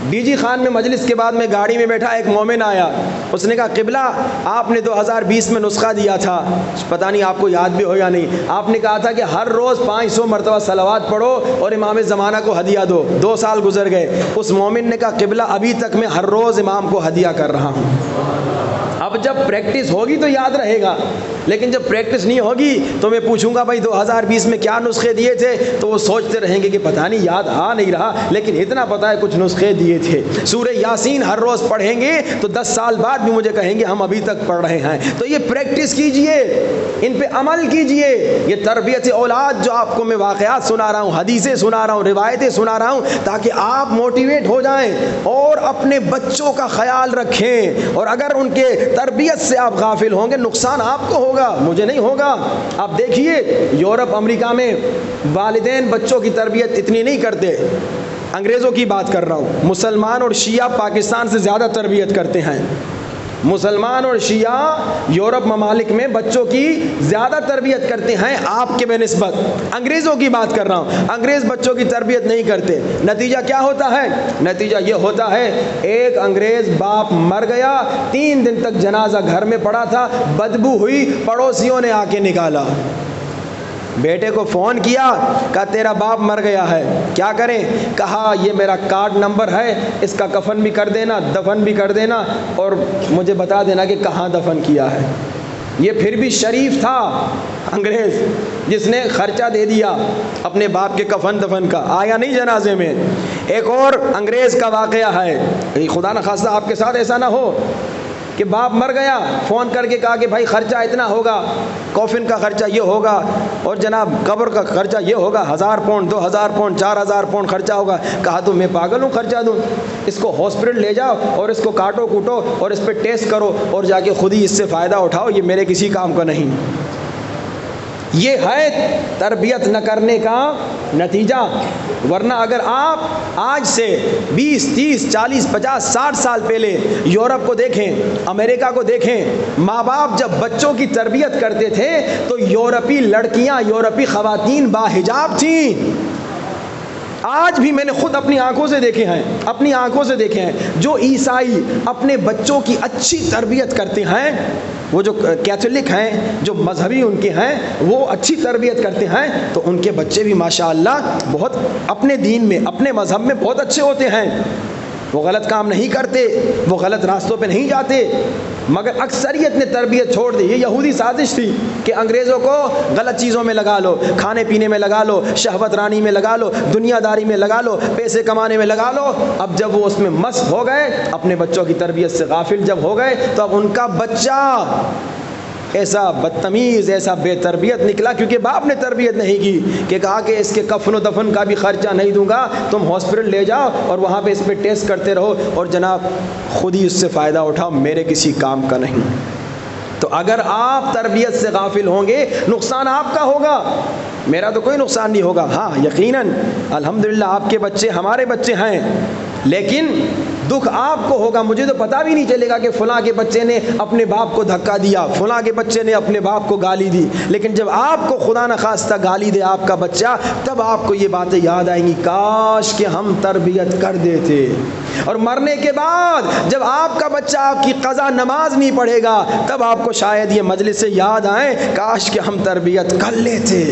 ڈی جی خان میں مجلس کے بعد میں گاڑی میں بیٹھا, ایک مومن آیا, اس نے کہا قبلہ آپ نے 2020 میں نسخہ دیا تھا, پتہ نہیں آپ کو یاد بھی ہو یا نہیں, آپ نے کہا تھا کہ ہر روز 500 مرتبہ صلوات پڑھو اور امام زمانہ کو ہدیہ دو. 2 سال گزر گئے. اس مومن نے کہا قبلہ ابھی تک میں ہر روز امام کو ہدیہ کر رہا ہوں. اب جب پریکٹس ہوگی تو یاد رہے گا, لیکن جب پریکٹس نہیں ہوگی تو میں پوچھوں گا بھائی 2020 میں کیا نسخے دیے تھے, تو وہ سوچتے رہیں گے کہ پتہ نہیں یاد آ نہیں رہا, لیکن اتنا پتہ ہے کچھ نسخے دیے تھے. سورہ یاسین ہر روز پڑھیں گے تو 10 سال بعد بھی مجھے کہیں گے ہم ابھی تک پڑھ رہے ہیں. تو یہ پریکٹس کیجئے, ان پہ عمل کیجئے. یہ تربیت اولاد جو آپ کو میں واقعات سنا رہا ہوں, حدیثیں سنا رہا ہوں, روایتیں سنا رہا ہوں, تاکہ آپ موٹیویٹ ہو جائیں اور اپنے بچوں کا خیال رکھیں. اور اگر ان کے تربیت سے آپ غافل ہوں گے, نقصان آپ کو ہوگا, مجھے نہیں ہوگا. آپ دیکھیے یورپ امریکہ میں والدین بچوں کی تربیت اتنی نہیں کرتے. انگریزوں کی بات کر رہا ہوں. مسلمان اور شیعہ پاکستان سے زیادہ تربیت کرتے ہیں. مسلمان اور شیعہ یورپ ممالک میں بچوں کی زیادہ تربیت کرتے ہیں آپ کے بہ نسبت. انگریزوں کی بات کر رہا ہوں, انگریز بچوں کی تربیت نہیں کرتے. نتیجہ کیا ہوتا ہے؟ نتیجہ یہ ہوتا ہے, ایک انگریز باپ مر گیا, 3 دن تک جنازہ گھر میں پڑا تھا, بدبو ہوئی, پڑوسیوں نے آ کے نکالا. بیٹے کو فون کیا, کہا تیرا باپ مر گیا ہے, کیا کریں؟ کہا یہ میرا کارڈ نمبر ہے, اس کا کفن بھی کر دینا, دفن بھی کر دینا, اور مجھے بتا دینا کہ کہاں دفن کیا ہے. یہ پھر بھی شریف تھا انگریز, جس نے خرچہ دے دیا اپنے باپ کے کفن دفن کا, آیا نہیں جنازے میں. ایک اور انگریز کا واقعہ ہے, خدا نہ خواستہ آپ کے ساتھ ایسا نہ ہو کہ باپ مر گیا, فون کر کے کہا کہ بھائی خرچہ اتنا ہوگا, کوفن کا خرچہ یہ ہوگا, اور جناب قبر کا خرچہ یہ ہوگا, 1000 پاؤنڈ, 2000 پاؤنڈ, 4000 پاؤنڈ خرچہ ہوگا. کہا تو میں پاگل ہوں خرچہ دوں, اس کو ہاسپٹل لے جاؤ اور اس کو کاٹو کوٹو اور اس پہ ٹیسٹ کرو اور جا کے خود ہی اس سے فائدہ اٹھاؤ, یہ میرے کسی کام کا نہیں. یہ ہے تربیت نہ کرنے کا نتیجہ. ورنہ اگر آپ آج سے 20, 30, 40, 50, 60 سال پہلے یورپ کو دیکھیں, امریکہ کو دیکھیں, ماں باپ جب بچوں کی تربیت کرتے تھے تو یورپی لڑکیاں, یورپی خواتین باحجاب تھیں. آج بھی میں نے خود اپنی آنکھوں سے دیکھے ہیں, جو عیسائی اپنے بچوں کی اچھی تربیت کرتے ہیں, وہ جو کیتھولک ہیں, جو مذہبی ان کے ہیں, وہ اچھی تربیت کرتے ہیں, تو ان کے بچے بھی ماشاءاللہ بہت اپنے دین میں, اپنے مذہب میں بہت اچھے ہوتے ہیں. وہ غلط کام نہیں کرتے, وہ غلط راستوں پہ نہیں جاتے. مگر اکثریت نے تربیت چھوڑ دی. یہ یہودی سازش تھی کہ انگریزوں کو غلط چیزوں میں لگا لو, کھانے پینے میں لگا لو, شہوت رانی میں لگا لو, دنیا داری میں لگا لو, پیسے کمانے میں لگا لو. اب جب وہ اس میں مست ہو گئے, اپنے بچوں کی تربیت سے غافل جب ہو گئے, تو اب ان کا بچہ ایسا بدتمیز, ایسا بے تربیت نکلا, کیونکہ باپ نے تربیت نہیں کی, کہ کہا کہ اس کے کفن و دفن کا بھی خرچہ نہیں دوں گا, تم ہاسپٹل لے جاؤ اور وہاں پہ اس پہ ٹیسٹ کرتے رہو, اور جناب خود ہی اس سے فائدہ اٹھاؤ, میرے کسی کام کا نہیں. تو تو اگر آپ تربیت سے غافل ہوں گے نقصان آپ کا ہوگا، میرا تو کوئی نقصان نہیں ہوگا۔ ہاں یقیناً الحمدللہ آپ کے بچے ہمارے بچے ہیں، لیکن دکھ آپ کو ہوگا۔ مجھے تو پتہ بھی نہیں چلے گا کہ فلاں کے بچے نے اپنے باپ کو دھکا دیا، فلاں کے بچے نے اپنے باپ کو گالی دی، لیکن جب آپ کو خدا نخواستہ گالی دے آپ کا بچہ، تب آپ کو یہ باتیں یاد آئیں گی، کاش کہ ہم تربیت کر دیتے۔ اور مرنے کے بعد جب آپ کا بچہ آپ کی قضا نماز نہیں پڑھے گا، تب آپ کو شاید یہ مجلس سے یاد آئیں، کاش کہ ہم تربیت کر لیتے۔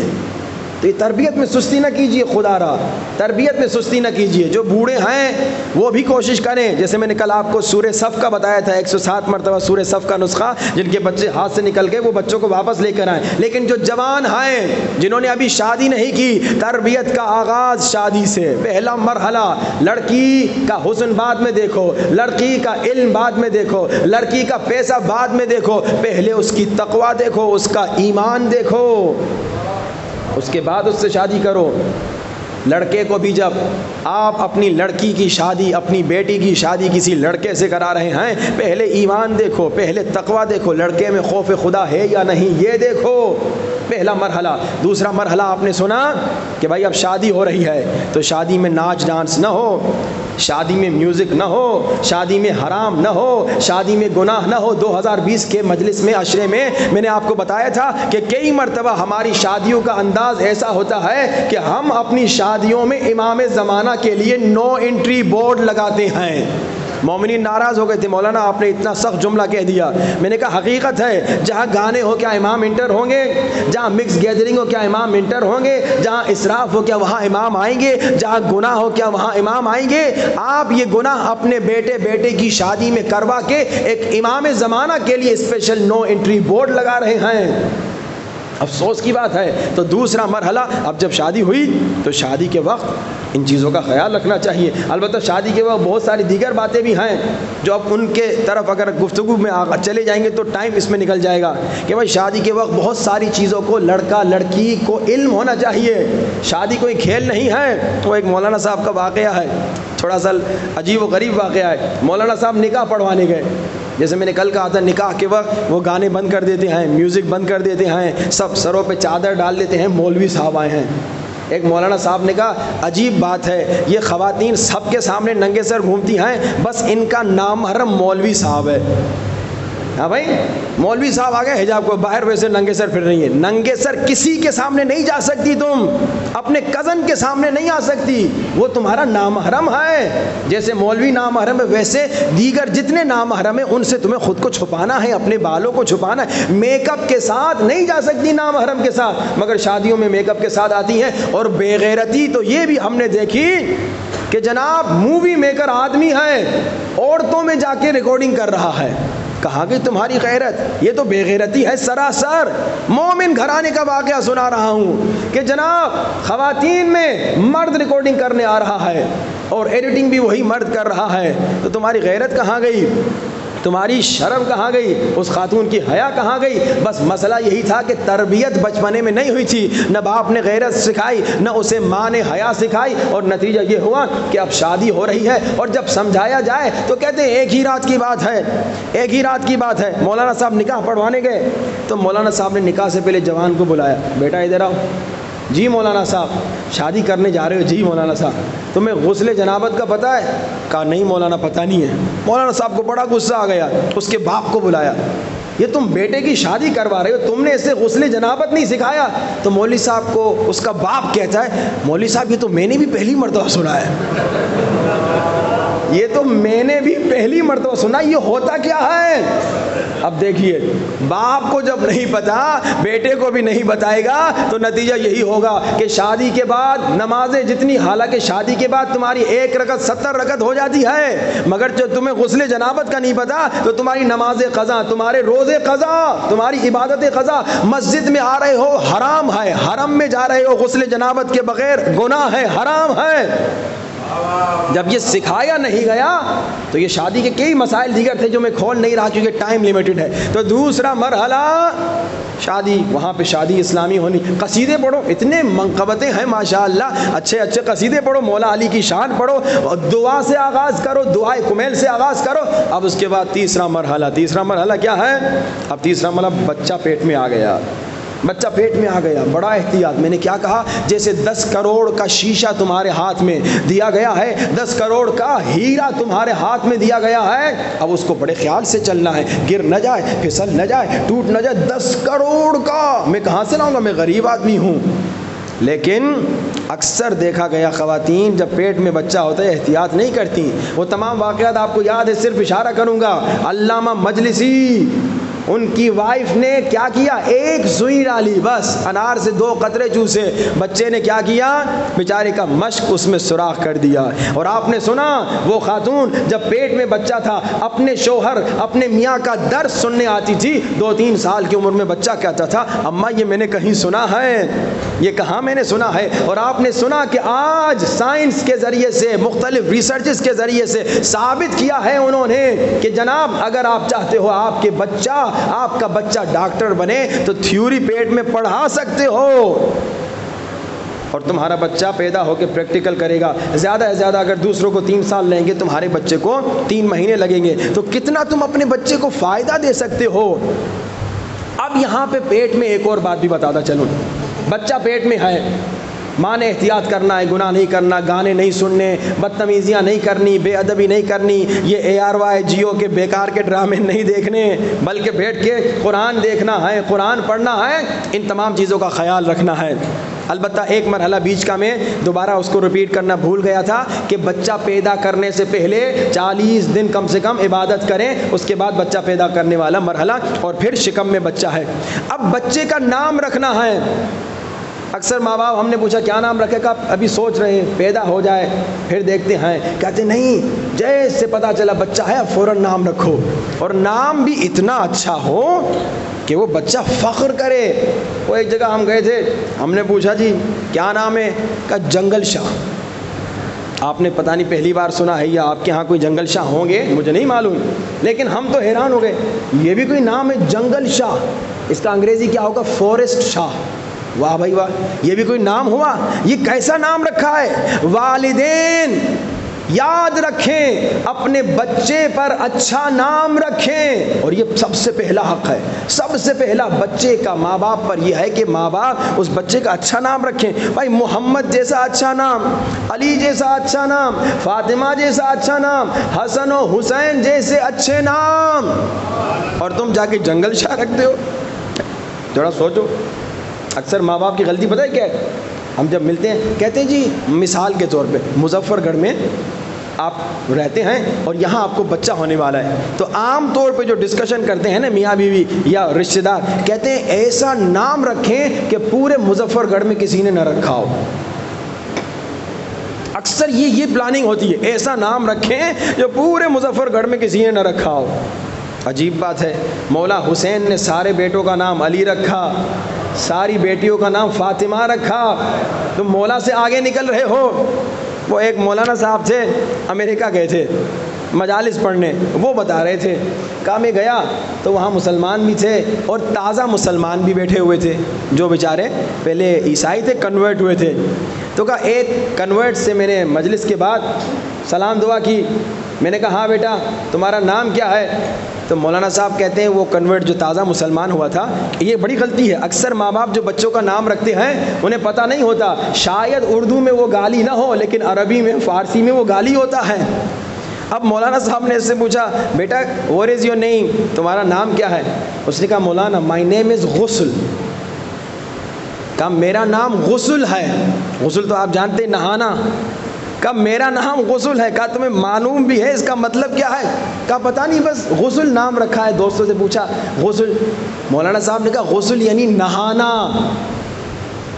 تو یہ تربیت میں سستی نہ کیجیے، خدا را تربیت میں سستی نہ کیجیے۔ جو بوڑھے ہیں وہ بھی کوشش کریں، جیسے میں نے کل آپ کو سورہ صف کا بتایا تھا، 107 مرتبہ سورہ صف کا نسخہ، جن کے بچے ہاتھ سے نکل گئے وہ بچوں کو واپس لے کر آئیں۔ لیکن جو جوان ہیں جنہوں نے ابھی شادی نہیں کی، تربیت کا آغاز شادی سے، پہلا مرحلہ لڑکی کا حسن بعد میں دیکھو، لڑکی کا علم بعد میں دیکھو، لڑکی کا پیسہ بعد میں دیکھو، پہلے اس کی تقوی دیکھو، اس کا ایمان دیکھو، اس کے بعد اس سے شادی کرو۔ لڑکے کو بھی جب آپ اپنی لڑکی کی شادی، اپنی بیٹی کی شادی کسی لڑکے سے کرا رہے ہیں، پہلے ایمان دیکھو، پہلے تقوی دیکھو، لڑکے میں خوف خدا ہے یا نہیں یہ دیکھو، پہلا مرحلہ۔ دوسرا مرحلہ آپ نے سنا کہ بھائی اب شادی ہو رہی ہے تو شادی میں ناچ ڈانس نہ ہو، شادی میں میوزک نہ ہو، شادی میں حرام نہ ہو، شادی میں گناہ نہ ہو۔ 2020 کے مجلس میں عشرے میں نے آپ کو بتایا تھا کہ کئی مرتبہ ہماری شادیوں کا انداز ایسا ہوتا ہے کہ ہم اپنی شادیوں میں امام زمانہ کے لیے نو انٹری بورڈ لگاتے ہیں۔ مومنین ناراض ہو گئے تھے، مولانا آپ نے اتنا سخت جملہ کہہ دیا۔ میں نے کہا حقیقت ہے، جہاں گانے ہو کیا امام انٹر ہوں گے، جہاں مکس گیدرنگ ہو کیا امام انٹر ہوں گے، جہاں اسراف ہو کیا وہاں امام آئیں گے، جہاں گناہ ہو کیا وہاں امام آئیں گے۔ آپ یہ گناہ اپنے بیٹے کی شادی میں کروا کے ایک امام زمانہ کے لیے اسپیشل نو انٹری بورڈ لگا رہے ہیں، افسوس کی بات ہے۔ تو دوسرا مرحلہ، اب جب شادی ہوئی تو شادی کے وقت ان چیزوں کا خیال رکھنا چاہیے۔ البتہ شادی کے وقت بہت ساری دیگر باتیں بھی ہیں جو اب ان کے طرف اگر گفتگو میں چلے جائیں گے تو ٹائم اس میں نکل جائے گا کہ بھائی شادی کے وقت بہت ساری چیزوں کو لڑکا لڑکی کو علم ہونا چاہیے۔ شادی کوئی کھیل نہیں ہے۔ وہ ایک مولانا صاحب کا واقعہ ہے، تھوڑا سا عجیب و غریب واقعہ ہے۔ مولانا صاحب نکاح پڑھوانے گئے، جیسے میں نے کل کہا تھا نکاح کے وقت وہ گانے بند کر دیتے ہیں، میوزک بند کر دیتے ہیں، سب سروں پہ چادر ڈال دیتے ہیں، مولوی صاحب آئے ہیں۔ ایک مولانا صاحب نے کہا عجیب بات ہے، یہ خواتین سب کے سامنے ننگے سر گھومتی ہیں، بس ان کا نام محرم مولوی صاحب ہے۔ ہاں بھائی، مولوی صاحب آ گئے حجاب کو باہر، ویسے ننگے سر پھر رہی ہے۔ ننگے سر کسی کے سامنے نہیں جا سکتی، تم اپنے کزن کے سامنے نہیں آ سکتی، وہ تمہارا نامحرم ہے۔ جیسے مولوی نامحرم ہے ویسے دیگر جتنے نامحرم ہیں ان سے تمہیں خود کو چھپانا ہے، اپنے بالوں کو چھپانا ہے۔ میک اپ کے ساتھ نہیں جا سکتی نامحرم کے ساتھ، مگر شادیوں میں میک اپ کے ساتھ آتی ہیں۔ اور بے غیرتی تو یہ بھی ہم نے دیکھی کہ جناب مووی میکر آدمی ہے، عورتوں میں جا کے ریکارڈنگ کر رہا ہے۔ کہاں گئی تمہاری غیرت؟ یہ تو بے غیرتی ہے سراسر۔ مومن گھرانے کا واقعہ سنا رہا ہوں کہ جناب خواتین میں مرد ریکارڈنگ کرنے آ رہا ہے اور ایڈیٹنگ بھی وہی مرد کر رہا ہے، تو تمہاری غیرت کہاں گئی؟ تمہاری شرم کہاں گئی؟ اس خاتون کی حیا کہاں گئی؟ بس مسئلہ یہی تھا کہ تربیت بچپنے میں نہیں ہوئی تھی، نہ باپ نے غیرت سکھائی، نہ اسے ماں نے حیا سکھائی، اور نتیجہ یہ ہوا کہ اب شادی ہو رہی ہے اور جب سمجھایا جائے تو کہتے ہیں ایک ہی رات کی بات ہے، ایک ہی رات کی بات ہے۔ مولانا صاحب نکاح پڑھوانے گئے تو مولانا صاحب نے نکاح سے پہلے جوان کو بلایا، بیٹا ادھر آؤ۔ جی مولانا صاحب، شادی کرنے جا رہے ہو؟ جی مولانا صاحب، تمہیں غسل جنابت کا پتہ ہے؟ کہا نہیں مولانا پتہ نہیں ہے۔ مولانا صاحب کو بڑا غصہ آ گیا، اس کے باپ کو بلایا، یہ تم بیٹے کی شادی کروا رہے ہو، تم نے اسے غسل جنابت نہیں سکھایا؟ تو مولوی صاحب کو اس کا باپ کہتا ہے، مولوی صاحب یہ تو میں نے بھی پہلی مرتبہ سنا ہے، یہ تو میں نے بھی پہلی مرتبہ سنا، یہ ہوتا کیا ہے؟ اب دیکھیے، باپ کو جب نہیں پتا بیٹے کو بھی نہیں بتائے گا تو نتیجہ یہی ہوگا کہ شادی کے بعد نمازیں جتنی، حالانکہ شادی کے بعد تمہاری 1 رکعت 70 رکعت ہو جاتی ہے، مگر جو تمہیں غسل جنابت کا نہیں پتا تو تمہاری نماز قضا، تمہارے روزے قضا، تمہاری عبادت قضا۔ مسجد میں آ رہے ہو حرام ہے، حرم میں جا رہے ہو غسل جنابت کے بغیر گناہ ہے، حرام ہے۔ جب یہ سکھایا نہیں گیا تو یہ شادی کے کئی مسائل دیگر تھے جو میں کھول نہیں رہا کیونکہ ٹائم لیمیٹڈ ہے. تو دوسرا مرحلہ شادی, وہاں پہ شادی اسلامی ہونی. قصیدے پڑھو, اتنے منقبتیں ہیں ماشاءاللہ, اچھے اچھے قصیدے پڑھو, مولا علی کی شان پڑھو, اور دعا سے آغاز کرو, دعائے کمیل سے آغاز کرو. اب اس کے بعد تیسرا مرحلہ کیا ہے؟ اب تیسرا مرحلہ بچہ پیٹ میں آ گیا. بچہ پیٹ میں آ گیا, بڑا احتیاط. میں نے کیا کہا؟ جیسے 10 کروڑ کا شیشہ تمہارے ہاتھ میں دیا گیا ہے, 10 کروڑ کا ہیرا تمہارے ہاتھ میں دیا گیا ہے, اب اس کو بڑے خیال سے چلنا ہے, گر نہ جائے, پھسل نہ جائے, ٹوٹ نہ جائے. 10 کروڑ کا میں کہاں سے لاؤں گا, میں غریب آدمی ہوں. لیکن اکثر دیکھا گیا خواتین جب پیٹ میں بچہ ہوتا ہے احتیاط نہیں کرتی. وہ تمام واقعات آپ کو یاد ہے, صرف اشارہ کروں گا. علامہ مجلسی, ان کی وائف نے کیا کیا؟ ایک سوئی ڈالی, بس انار سے 2 قطرے چوسے, بچے نے کیا کیا؟ بیچارے کا مشک اس میں سوراخ کر دیا. اور آپ نے سنا وہ خاتون جب پیٹ میں بچہ تھا اپنے شوہر, اپنے میاں کا درس سننے آتی تھی. 2-3 سال کی عمر میں بچہ کہتا تھا, اماں یہ میں نے کہیں سنا ہے, یہ کہاں میں نے سنا ہے. اور آپ نے سنا کہ آج سائنس کے ذریعے سے, مختلف ریسرچز کے ذریعے سے ثابت کیا ہے انہوں نے کہ جناب اگر آپ چاہتے ہو آپ کا بچہ ڈاکٹر بنے تو تھیوری پیٹ میں پڑھا سکتے ہو, اور تمہارا بچہ پیدا ہو کے پریکٹیکل کرے گا. زیادہ سے زیادہ اگر دوسروں کو 3 سال لیں گے, تمہارے بچے کو 3 مہینے لگیں گے. تو کتنا تم اپنے بچے کو فائدہ دے سکتے ہو. اب یہاں پہ پیٹ میں ایک اور بات بھی بتاتا چلوں. بچہ پیٹ میں ہے, ماں نے احتیاط کرنا ہے, گناہ نہیں کرنا, گانے نہیں سننے, بدتمیزیاں نہیں کرنی, بے ادبی نہیں کرنی, یہ ARY جیو کے بیکار کے ڈرامے نہیں دیکھنے, بلکہ بیٹھ کے قرآن دیکھنا ہے, قرآن پڑھنا ہے. ان تمام چیزوں کا خیال رکھنا ہے. البتہ ایک مرحلہ بیچ کا میں دوبارہ اس کو ریپیٹ کرنا بھول گیا تھا کہ بچہ پیدا کرنے سے پہلے 40 دن کم سے کم عبادت کریں, اس کے بعد بچہ پیدا کرنے والا مرحلہ, اور پھر شکم میں بچہ ہے. اب بچے کا نام رکھنا ہے. اکثر ماں باپ, ہم نے پوچھا کیا نام رکھے گا, ابھی سوچ رہے ہیں, پیدا ہو جائے پھر دیکھتے ہیں. کہتے نہیں, جیسے پتا چلا بچہ ہے فوراً نام رکھو, اور نام بھی اتنا اچھا ہو کہ وہ بچہ فخر کرے. وہ ایک جگہ ہم گئے تھے, ہم نے پوچھا جی کیا نام ہے, کہا جنگل شاہ. آپ نے پتہ نہیں پہلی بار سنا ہے یا آپ کے ہاں کوئی جنگل شاہ ہوں گے, مجھے نہیں معلوم, لیکن ہم تو حیران ہو گئے, یہ بھی کوئی نام ہے جنگل شاہ, اس کا انگریزی کیا ہوگا, فورسٹ شاہ. واہ بھائی واہ, یہ بھی کوئی نام ہوا, یہ کیسا نام رکھا ہے. والدین یاد رکھیں, اپنے بچے پر اچھا نام رکھیں, اور یہ سب سے پہلا حق ہے. سب سے پہلا بچے کا ماں باپ پر یہ ہے کہ ماں باپ اس بچے کا اچھا نام رکھیں. بھائی محمد جیسا اچھا نام, علی جیسا اچھا نام, فاطمہ جیسا اچھا نام, حسن و حسین جیسے اچھے نام, اور تم جا کے جنگل شاہ رکھتے ہو. تھوڑا سوچو. اکثر ماں باپ کی غلطی پتہ ہے کیا ہے, ہم جب ملتے ہیں کہتے ہیں جی مثال کے طور پہ مظفر گڑھ میں آپ رہتے ہیں اور یہاں آپ کو بچہ ہونے والا ہے, تو عام طور پہ جو ڈسکشن کرتے ہیں نا میاں بیوی یا رشتہ دار, کہتے ہیں ایسا نام رکھیں کہ پورے مظفر گڑھ میں کسی نے نہ رکھا ہو. اکثر یہ پلاننگ ہوتی ہے, ایسا نام رکھیں جو پورے مظفر گڑھ میں کسی نے نہ رکھا ہو. عجیب بات ہے, مولا حسین نے سارے بیٹوں کا نام علی رکھا, ساری بیٹیوں کا نام فاطمہ رکھا. تم مولا سے آگے نکل رہے ہو. وہ ایک مولانا صاحب تھے, امریکہ گئے تھے مجالس پڑھنے, وہ بتا رہے تھے, کہا میں گیا تو وہاں مسلمان بھی تھے اور تازہ مسلمان بھی بیٹھے ہوئے تھے, جو بیچارے پہلے عیسائی تھے, کنورٹ ہوئے تھے. تو کہا ایک کنورٹ سے میں نے مجلس کے بعد سلام دعا کی. میں نے کہا ہاں بیٹا تمہارا نام کیا ہے؟ تو مولانا صاحب کہتے ہیں وہ کنورٹ جو تازہ مسلمان ہوا تھا, یہ بڑی غلطی ہے. اکثر ماں باپ جو بچوں کا نام رکھتے ہیں انہیں پتہ نہیں ہوتا, شاید اردو میں وہ گالی نہ ہو لیکن عربی میں, فارسی میں وہ گالی ہوتا ہے. اب مولانا صاحب نے اس سے پوچھا بیٹا what is your name, تمہارا نام کیا ہے؟ اس نے کہا مولانا my name is غسل. کہا میرا نام غسل ہے. غسل تو آپ جانتے ہیں نہانا. کہا میرا نام غسل ہے. کہا تمہیں معلوم بھی ہے اس کا مطلب کیا ہے؟ کہا پتہ نہیں, بس غسل نام رکھا ہے. دوستوں سے پوچھا غسل. مولانا صاحب نے کہا غسل یعنی نہانا,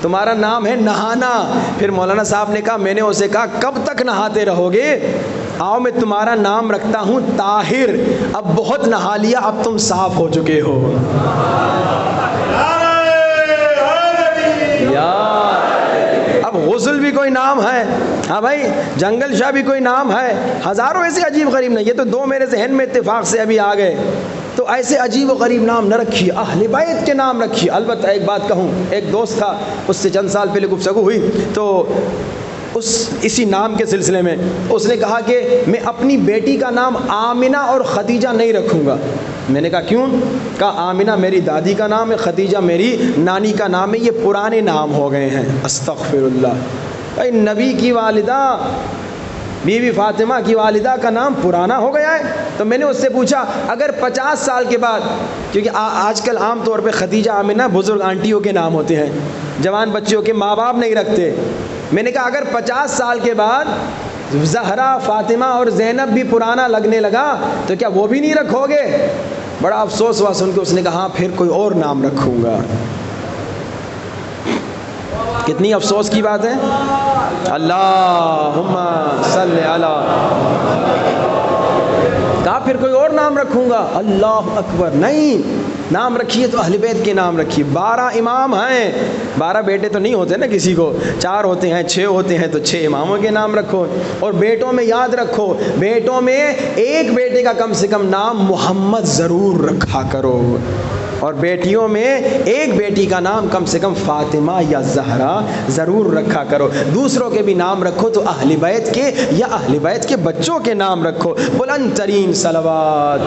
تمہارا نام ہے نہانا. پھر مولانا صاحب نے کہا, میں نے اسے کہا کب تک نہاتے رہو گے, آؤ میں تمہارا نام رکھتا ہوں طاہر. اب بہت نہا لیا, اب تم صاف ہو چکے ہو. اب بزل بھی کوئی نام ہے، ہاں بھائی جنگل شاہ بھی کوئی نام ہے، ہزاروں ایسے عجیب غریب نہیں، یہ تو دو میرے ذہن میں اتفاق سے ابھی آ گئے. تو ایسے عجیب و غریب نام نہ رکھیے، اہل بیت کے نام رکھیے. البتہ ایک بات کہوں، ایک دوست تھا، اس سے چند سال پہلے گفتگو ہوئی، تو اسی نام کے سلسلے میں اس نے کہا کہ میں اپنی بیٹی کا نام آمنہ اور خدیجہ نہیں رکھوں گا. میں نے کہا کیوں؟ کہا آمنہ میری دادی کا نام ہے، خدیجہ میری نانی کا نام ہے، یہ پرانے نام ہو گئے ہیں. استغفر اللہ. بھائی نبی کی والدہ بی بی فاطمہ کی والدہ کا نام پرانا ہو گیا ہے. تو میں نے اس سے پوچھا اگر 50 سال کے بعد، کیونکہ آج کل عام طور پہ خدیجہ آمنہ بزرگ آنٹیوں کے نام ہوتے ہیں، جوان بچوں کے ماں باپ نہیں رکھتے. میں نے کہا اگر 50 سال کے بعد زہرا، فاطمہ اور زینب بھی پرانا لگنے لگا تو کیا وہ بھی نہیں رکھو گے؟ بڑا افسوس ہوا سن کے. اس نے کہا ہاں پھر کوئی اور نام رکھوں گا. کتنی افسوس کی بات ہے. اللہم صلی علی، کہا پھر کوئی اور نام رکھوں گا. اللہ اکبر. نہیں، نام رکھیے تو اہل بیت کے نام رکھیے. 12 امام ہیں، 12 بیٹے تو نہیں ہوتے نا کسی کو، 4 ہوتے ہیں، 6 ہوتے ہیں، تو 6 اماموں کے نام رکھو. اور بیٹوں میں یاد رکھو، بیٹوں میں ایک بیٹے کا کم سے کم نام محمد ضرور رکھا کرو، اور بیٹیوں میں ایک بیٹی کا نام کم سے کم فاطمہ یا زہرا ضرور رکھا کرو. دوسروں کے بھی نام رکھو تو اہل بیت کے یا اہل بیت کے بچوں کے نام رکھو. بلند ترین صلوات.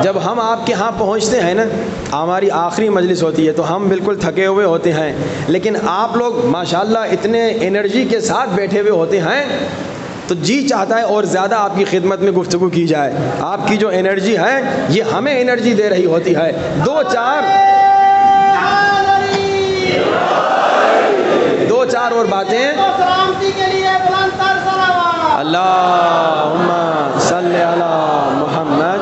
جب ہم آپ کے ہاں پہنچتے ہیں نا، ہماری آخری مجلس ہوتی ہے، تو ہم بالکل تھکے ہوئے ہوتے ہیں، لیکن آپ لوگ ماشاءاللہ اتنے انرجی کے ساتھ بیٹھے ہوئے ہوتے ہیں، تو جی چاہتا ہے اور زیادہ آپ کی خدمت میں گفتگو کی جائے. آپ کی جو انرجی ہے یہ ہمیں انرجی دے رہی ہوتی ہے. دو چار اور باتیں. اللہم صلی علی محمد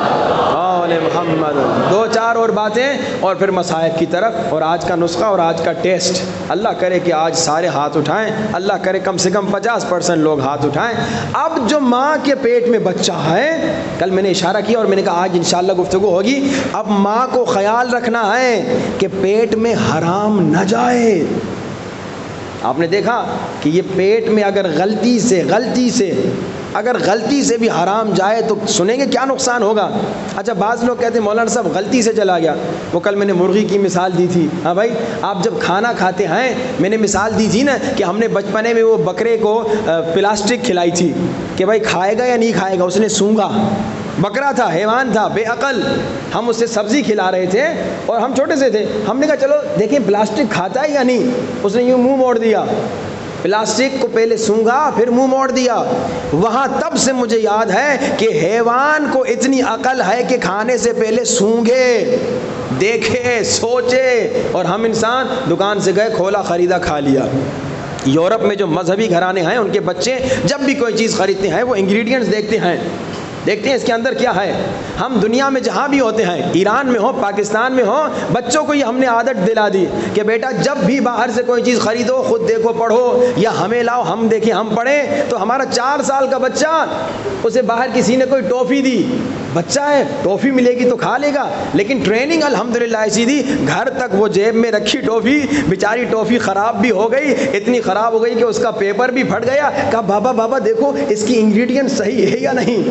آل محمد. 2-4 اور باتیں اور پھر مصائب کی طرف. اور آج کا نسخہ اور آج کا ٹیسٹ، اللہ کرے کہ آج سارے ہاتھ اٹھائیں، اللہ کرے کم سے کم 50% لوگ ہاتھ اٹھائیں. اب جو ماں کے پیٹ میں بچہ ہے، کل میں نے اشارہ کیا اور میں نے کہا آج انشاءاللہ گفتگو ہوگی. اب ماں کو خیال رکھنا ہے کہ پیٹ میں حرام نہ جائے. آپ نے دیکھا کہ یہ پیٹ میں اگر غلطی سے بھی حرام جائے تو سنیں گے کیا نقصان ہوگا. اچھا بعض لوگ کہتے ہیں مولانا صاحب غلطی سے چلا گیا. وہ کل میں نے مرغی کی مثال دی تھی. ہاں بھائی آپ جب کھانا کھاتے ہیں، میں نے مثال دی تھی نا کہ ہم نے بچپنے میں وہ بکرے کو پلاسٹک کھلائی تھی کہ بھائی کھائے گا یا نہیں کھائے گا. اس نے سونگا، بکرا تھا، حیوان تھا، بے عقل. ہم اسے سبزی کھلا رہے تھے اور ہم چھوٹے سے تھے. ہم نے کہا چلو دیکھیں پلاسٹک کھاتا ہے یا نہیں. اس نے یوں منہ موڑ دیا، پلاسٹک کو پہلے سونگا پھر منہ موڑ دیا. وہاں تب سے مجھے یاد ہے کہ حیوان کو اتنی عقل ہے کہ کھانے سے پہلے سونگے، دیکھے، سوچے. اور ہم انسان دکان سے گئے، کھولا، خریدا، کھا لیا. یورپ میں جو مذہبی گھرانے ہیں ان کے بچے جب بھی کوئی چیز خریدتے ہیں وہ انگریڈینٹس دیکھتے ہیں اس کے اندر کیا ہے. ہم دنیا میں جہاں بھی ہوتے ہیں، ایران میں ہو، پاکستان میں ہو، بچوں کو یہ ہم نے عادت دلا دی کہ بیٹا جب بھی باہر سے کوئی چیز خریدو خود دیکھو پڑھو، یا ہمیں لاؤ ہم دیکھیں ہم پڑھیں. تو ہمارا 4 سال کا بچہ، اسے باہر کسی نے کوئی ٹافی دی، بچہ ہے ٹافی ملے گی تو کھا لے گا، لیکن ٹریننگ الحمدللہ ایسی دی، گھر تک وہ جیب میں رکھی ٹافی، بیچاری ٹافی خراب بھی ہو گئی، اتنی خراب ہو گئی کہ اس کا پیپر بھی پھٹ گیا. کہا بابا دیکھو اس کی انگریڈینٹ صحیح ہے یا نہیں.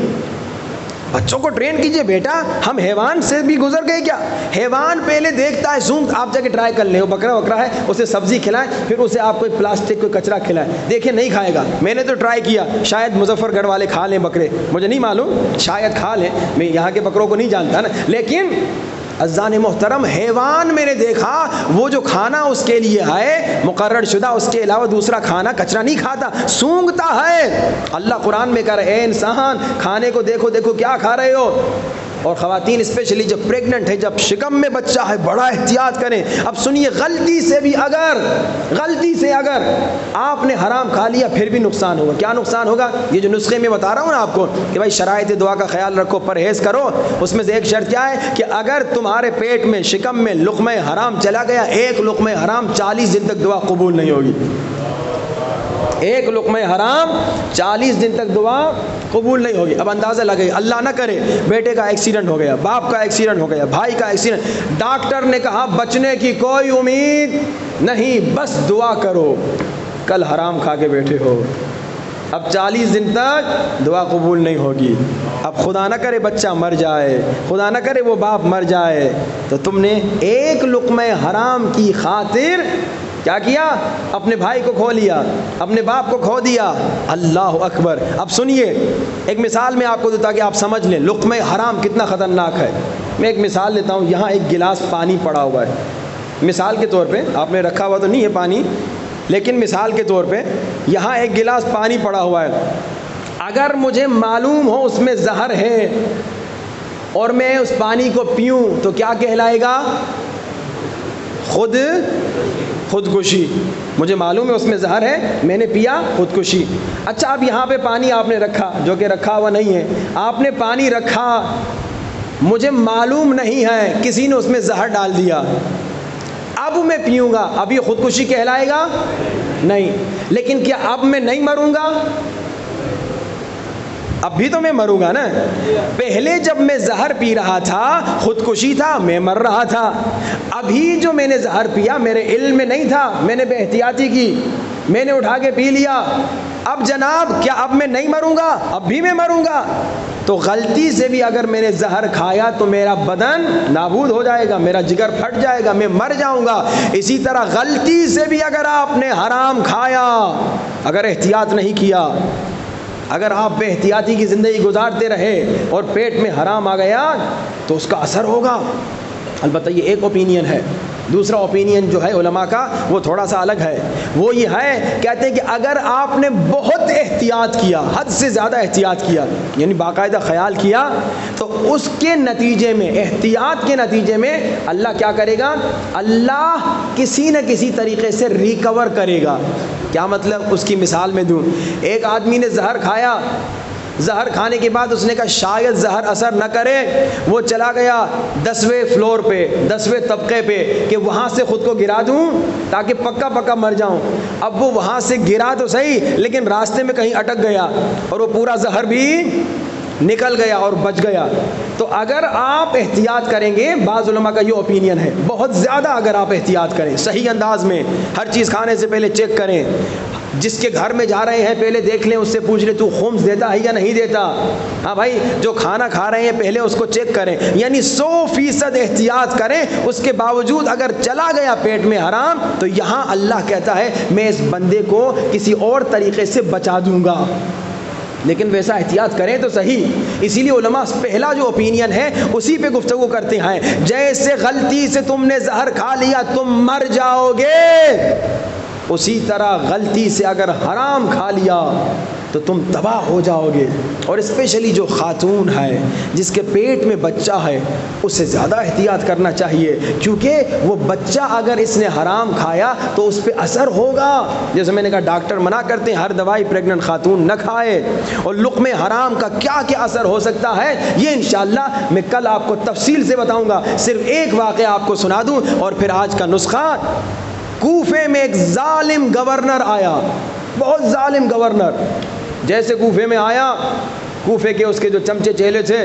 بچوں کو ٹرین کیجئے. بیٹا ہم حیوان سے بھی گزر گئے کیا؟ حیوان پہلے دیکھتا ہے، سونگ. آپ جا کے ٹرائی کر لیں، وہ بکرا ہے، اسے سبزی کھلائیں، پھر اسے آپ کوئی پلاسٹک کوئی کچرا کھلائیں، دیکھیں نہیں کھائے گا. میں نے تو ٹرائی کیا، شاید مظفر گڑھ والے کھا لیں بکرے، مجھے نہیں معلوم، شاید کھا لیں، میں یہاں کے بکروں کو نہیں جانتا نا. لیکن عزیزان محترم، حیوان میں نے دیکھا وہ جو کھانا اس کے لیے ہے مقرر شدہ، اس کے علاوہ دوسرا کھانا کچرا نہیں کھاتا، سونگتا ہے. اللہ قرآن میں کہہ رہے اے انسان کھانے کو دیکھو کیا کھا رہے ہو. اور خواتین اسپیشلی جب پریگننٹ ہے، جب شکم میں بچہ ہے، بڑا احتیاط کریں. اب سنیے، غلطی سے اگر آپ نے حرام کھا لیا پھر بھی نقصان ہوگا. کیا نقصان ہوگا؟ یہ جو نسخے میں بتا رہا ہوں نا آپ کو کہ بھائی شرائط دعا کا خیال رکھو، پرہیز کرو، اس میں سے ایک شرط کیا ہے کہ اگر تمہارے پیٹ میں شکم میں لقمہ حرام چلا گیا، ایک لقمہ حرام 40 دن تک دعا قبول نہیں ہوگی. ایک لقمہ حرام 40 دن تک دعا قبول نہیں ہوگی. اب اندازہ لگے اللہ نہ کرے بیٹے کا ایکسیڈنٹ ہو گیا, باپ کا ایکسیڈنٹ ہو گیا, بھائی کا ایکسیڈنٹ, ڈاکٹر نے کہا بچنے کی کوئی امید نہیں, بس دعا کرو, کل حرام کھا کے بیٹھے ہو, اب 40 دن تک دعا قبول نہیں ہوگی. اب خدا نہ کرے بچہ مر جائے, خدا نہ کرے وہ باپ مر جائے, تو تم نے ایک لقمہ حرام کی خاطر کیا کیا؟ اپنے بھائی کو کھو لیا, اپنے باپ کو کھو دیا. اللہ اکبر. اب سنیے, ایک مثال میں آپ کو دیتا کہ آپ سمجھ لیں لقمہ حرام کتنا خطرناک ہے. میں ایک مثال لیتا ہوں. یہاں ایک گلاس پانی پڑا ہوا ہے, مثال کے طور پہ, آپ نے رکھا ہوا تو نہیں ہے پانی, لیکن مثال کے طور پہ یہاں ایک گلاس پانی پڑا ہوا ہے. اگر مجھے معلوم ہو اس میں زہر ہے اور میں اس پانی کو پیوں تو کیا کہلائے گا؟ خودکشی. مجھے معلوم ہے اس میں زہر ہے, میں نے پیا, خودکشی. اچھا, اب یہاں پہ پانی آپ نے رکھا, جو کہ رکھا ہوا نہیں ہے, آپ نے پانی رکھا, مجھے معلوم نہیں ہے, کسی نے اس میں زہر ڈال دیا, اب میں پیوں گا, اب یہ خودکشی کہلائے گا؟ نہیں. لیکن کیا اب میں نہیں مروں گا؟ اب بھی تو میں مروں گا نا. پہلے جب میں زہر پی رہا تھا خودکشی تھا, میں مر رہا تھا. ابھی جو میں نے زہر پیا میرے علم میں نہیں تھا, میں نے بے احتیاطی کی, میں نے اٹھا کے پی لیا. اب جناب کیا اب میں نہیں مروں گا؟ اب بھی میں مروں گا. تو غلطی سے بھی اگر میں نے زہر کھایا تو میرا بدن نابود ہو جائے گا, میرا جگر پھٹ جائے گا, میں مر جاؤں گا. اسی طرح غلطی سے بھی اگر آپ نے حرام کھایا, اگر احتیاط نہیں کیا, اگر آپ بے احتیاطی کی زندگی گزارتے رہے اور پیٹ میں حرام آ گیا تو اس کا اثر ہوگا. البتہ یہ ایک اوپینین ہے. دوسرا اوپینین جو ہے علماء کا وہ تھوڑا سا الگ ہے. وہ یہ ہے, کہتے ہیں کہ اگر آپ نے بہت احتیاط کیا, حد سے زیادہ احتیاط کیا, یعنی باقاعدہ خیال کیا, تو اس کے نتیجے میں, احتیاط کے نتیجے میں اللہ کیا کرے گا؟ اللہ کسی نہ کسی طریقے سے ریکور کرے گا. کیا مطلب؟ اس کی مثال میں دوں. ایک آدمی نے زہر کھایا, زہر کھانے کے بعد اس نے کہا شاید زہر اثر نہ کرے, وہ چلا گیا 10ویں فلور پہ, 10ویں طبقے پہ, کہ وہاں سے خود کو گرا دوں تاکہ پکا پکا مر جاؤں. اب وہ وہاں سے گرا تو صحیح, لیکن راستے میں کہیں اٹک گیا اور وہ پورا زہر بھی نکل گیا اور بچ گیا. تو اگر آپ احتیاط کریں گے, بعض علماء کا یہ اوپینین ہے, بہت زیادہ اگر آپ احتیاط کریں, صحیح انداز میں ہر چیز کھانے سے پہلے چیک کریں, جس کے گھر میں جا رہے ہیں پہلے دیکھ لیں, اس سے پوچھ لیں تو خمس دیتا ہے یا نہیں دیتا. ہاں بھائی, جو کھانا کھا رہے ہیں پہلے اس کو چیک کریں, یعنی 100% احتیاط کریں. اس کے باوجود اگر چلا گیا پیٹ میں حرام, تو یہاں اللہ کہتا ہے میں اس بندے کو کسی اور طریقے سے بچا دوں گا, لیکن ویسا احتیاط کریں تو صحیح. اسی لیے علماء پہلا جو اوپینین ہے اسی پہ گفتگو کرتے ہیں. جیسے غلطی سے تم نے زہر کھا لیا تم مر جاؤ گے, اسی طرح غلطی سے اگر حرام کھا لیا تو تم تباہ ہو جاؤ گے. اور اسپیشلی جو خاتون ہے جس کے پیٹ میں بچہ ہے, اس سے زیادہ احتیاط کرنا چاہیے, کیونکہ وہ بچہ اگر اس نے حرام کھایا تو اس پہ اثر ہوگا. جیسے میں نے کہا ڈاکٹر منع کرتے ہیں ہر دوائی پریگننٹ خاتون نہ کھائے, اور لقمہ حرام کا کیا کیا اثر ہو سکتا ہے یہ انشاءاللہ میں کل آپ کو تفصیل سے بتاؤں گا. صرف ایک واقعہ آپ کو سنا دوں اور پھر آج کا نسخہ. کوفے میں ایک ظالم گورنر آیا, بہت ظالم گورنر. جیسے کوفے میں آیا, کوفے کے اس کے جو چمچے چیلے تھے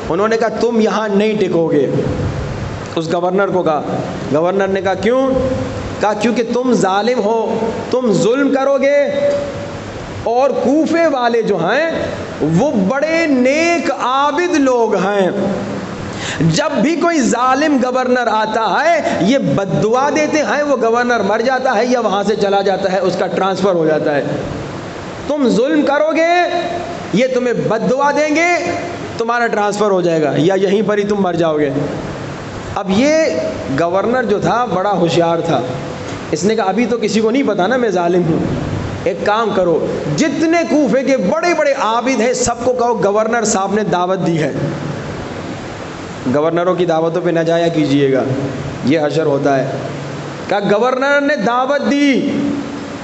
انہوں نے کہا تم یہاں نہیں ٹکو گے. اس گورنر کو کہا, گورنر نے کہا کیوں؟ کہا کیونکہ تم ظالم ہو, تم ظلم کرو گے, اور کوفے والے جو ہیں وہ بڑے نیک عابد لوگ ہیں. جب بھی کوئی ظالم گورنر آتا ہے یہ بد دعا دیتے ہیں, وہ گورنر مر جاتا ہے یا وہاں سے چلا جاتا ہے, اس کا ٹرانسفر ہو جاتا ہے. تم ظلم کرو گے یہ تمہیں بد دعا دیں گے, تمہارا ٹرانسفر ہو جائے گا یا یہیں پر ہی تم مر جاؤ گے. اب یہ گورنر جو تھا بڑا ہوشیار تھا, اس نے کہا ابھی تو کسی کو نہیں پتا نا میں ظالم ہوں, ایک کام کرو جتنے کوفے کے بڑے بڑے عابد ہیں سب کو کہو گورنر صاحب نے دعوت دی ہے, گورنروں کی دعوتوں پہ نہ جایا کیجئے گا, یہ حشر ہوتا ہے. کہا گورنر نے دعوت دی,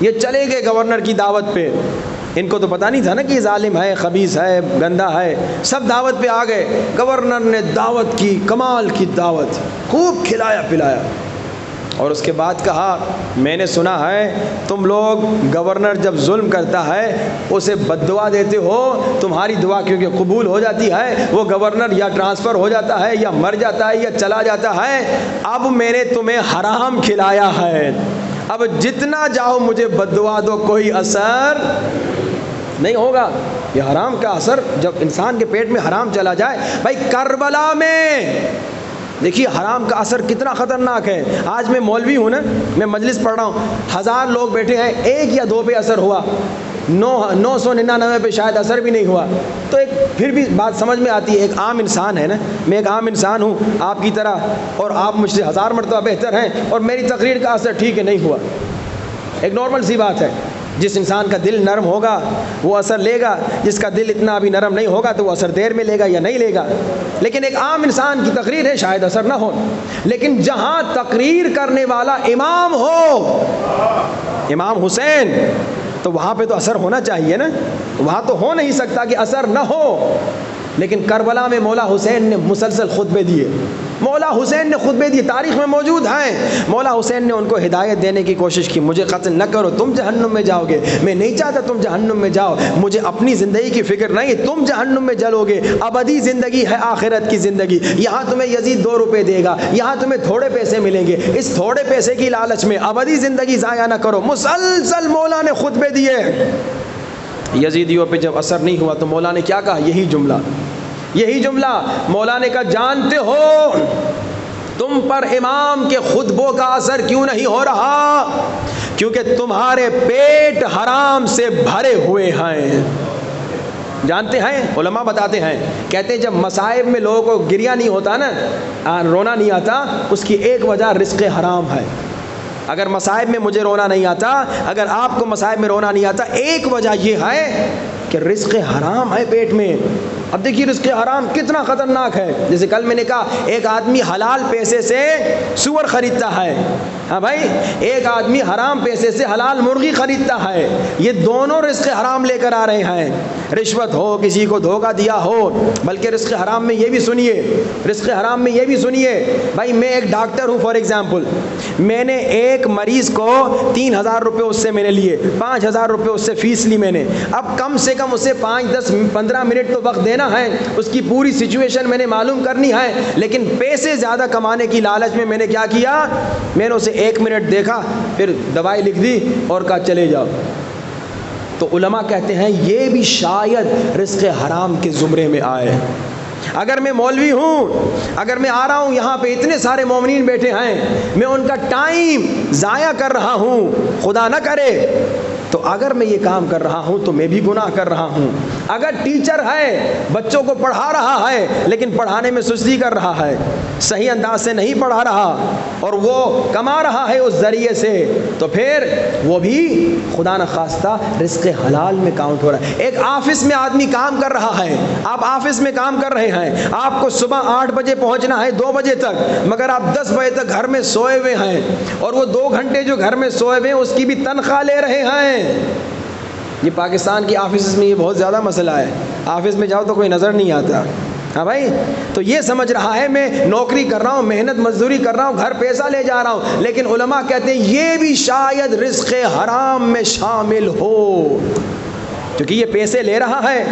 یہ چلے گئے گورنر کی دعوت پہ. ان کو تو پتہ نہیں تھا نا کہ یہ ظالم ہے, خبیث ہے, گندا ہے, سب دعوت پہ آ گئے. گورنر نے دعوت کی, کمال کی دعوت, خوب کھلایا پلایا. اور اس کے بعد کہا میں نے سنا ہے تم لوگ گورنر جب ظلم کرتا ہے اسے بد دعا دیتے ہو، تمہاری دعا کیونکہ قبول ہو جاتی ہے، وہ گورنر یا ٹرانسفر ہو جاتا ہے یا مر جاتا ہے یا چلا جاتا ہے۔ اب میں نے تمہیں حرام کھلایا ہے، اب جتنا جاؤ مجھے بد دعا دو، کوئی اثر نہیں ہوگا۔ یہ حرام کا اثر جب انسان کے پیٹ میں حرام چلا جائے، بھائی کربلا میں دیکھیے حرام کا اثر کتنا خطرناک ہے۔ آج میں مولوی ہوں نا، میں مجلس پڑھ رہا ہوں، 1000 لوگ بیٹھے ہیں، 1 یا 2 پہ اثر ہوا، 999 پہ شاید اثر بھی نہیں ہوا، تو ایک پھر بھی بات سمجھ میں آتی ہے۔ ایک عام انسان ہے نا، میں ایک عام انسان ہوں آپ کی طرح، اور آپ مجھ سے 1000 مرتبہ بہتر ہیں، اور میری تقریر کا اثر ٹھیک ہے نہیں ہوا، ایک نارمل سی بات ہے۔ جس انسان کا دل نرم ہوگا وہ اثر لے گا، جس کا دل اتنا ابھی نرم نہیں ہوگا تو وہ اثر دیر میں لے گا یا نہیں لے گا۔ لیکن ایک عام انسان کی تقریر ہے، شاید اثر نہ ہو، لیکن جہاں تقریر کرنے والا امام ہو، امام حسین، تو وہاں پہ تو اثر ہونا چاہیے نا، وہاں تو ہو نہیں سکتا کہ اثر نہ ہو۔ لیکن کربلا میں مولا حسین نے مسلسل خطبے دیے، مولا حسین نے خطبے دیے، تاریخ میں موجود ہیں۔ مولا حسین نے ان کو ہدایت دینے کی کوشش کی، مجھے قتل نہ کرو، تم جہنم میں جاؤ گے، میں نہیں چاہتا تم جہنم میں جاؤ، مجھے اپنی زندگی کی فکر نہیں، تم جہنم میں جلو گے، ابدی زندگی ہے آخرت کی زندگی، یہاں تمہیں یزید 2 روپے دے گا، یہاں تمہیں تھوڑے پیسے ملیں گے، اس تھوڑے پیسے کی لالچ میں ابدی زندگی ضائع نہ کرو۔ مسلسل مولا نے خطبے دیے، یزیدیوں پہ جب اثر نہیں ہوا تو مولا نے کیا کہا؟ یہی جملہ مولا نے کہا، جانتے ہو تم پر امام کے خطبوں کا اثر کیوں نہیں ہو رہا؟ کیونکہ تمہارے پیٹ حرام سے بھرے ہوئے ہیں۔ جانتے ہیں، علماء بتاتے ہیں، کہتے ہیں جب مصائب میں لوگوں کو گریہ نہیں ہوتا نا، رونا نہیں آتا، اس کی ایک وجہ رزق حرام ہے۔ اگر مصائب میں مجھے رونا نہیں آتا، اگر آپ کو مصائب میں رونا نہیں آتا، ایک وجہ یہ ہے کہ رزق حرام ہے پیٹ میں۔ اب دیکھیے رزق حرام کتنا خطرناک ہے۔ جیسے کل میں نے کہا ایک آدمی حلال پیسے سے سور خریدتا ہے، ہاں بھائی، ایک آدمی حرام پیسے سے حلال مرغی خریدتا ہے، یہ دونوں رزق حرام لے کر آ رہے ہیں۔ رشوت ہو، کسی کو دھوکہ دیا ہو، بلکہ رزق حرام میں یہ بھی سنیے، رزق حرام میں یہ بھی سنیے، بھائی میں ایک ڈاکٹر ہوں فار ایگزامپل، میں نے ایک مریض کو 3000 روپے اس سے میں نے لیے، 5000 روپے اس سے فیس لی میں نے، اب کم سے کم اسے 5, 10, 15 منٹ تو وقت دینا ہے، اس کی پوری سچویشن میں نے معلوم کرنی ہے، لیکن پیسے زیادہ کمانے کی لالچ میں نے کیا کیا، میں نے اسے 1 منٹ دیکھا، پھر دوائی لکھ دی اور کہا چلے جاؤ۔ تو علماء کہتے ہیں یہ بھی شاید رزق حرام کے زمرے میں آئے۔ اگر میں مولوی ہوں، اگر میں آ رہا ہوں یہاں پہ اتنے سارے مومنین بیٹھے ہیں، میں ان کا ٹائم ضائع کر رہا ہوں، خدا نہ کرے، تو اگر میں یہ کام کر رہا ہوں تو میں بھی گناہ کر رہا ہوں۔ اگر ٹیچر ہے، بچوں کو پڑھا رہا ہے، لیکن پڑھانے میں سستی کر رہا ہے، صحیح انداز سے نہیں پڑھا رہا، اور وہ کما رہا ہے اس ذریعے سے، تو پھر وہ بھی خدا نخواستہ رزق حلال میں کاؤنٹ ہو رہا ہے۔ ایک آفس میں آدمی کام کر رہا ہے، آپ آفس میں کام کر رہے ہیں، آپ کو صبح 8 بجے پہنچنا ہے 2 بجے تک، مگر آپ 10 بجے تک گھر میں سوئے ہوئے ہیں، اور وہ 2 گھنٹے جو گھر میں سوئے ہوئے ہیں اس کی بھی تنخواہ لے رہے ہیں۔ یہ پاکستان کی آفس میں یہ بہت زیادہ مسئلہ ہے، آفس میں جاؤ تو کوئی نظر نہیں آتا، ہاں بھائی، تو یہ سمجھ رہا ہے میں نوکری کر رہا ہوں، محنت مزدوری کر رہا ہوں، گھر پیسہ لے جا رہا ہوں، لیکن علماء کہتے ہیں یہ بھی شاید رزق حرام میں شامل ہو، کیونکہ یہ پیسے لے رہا ہے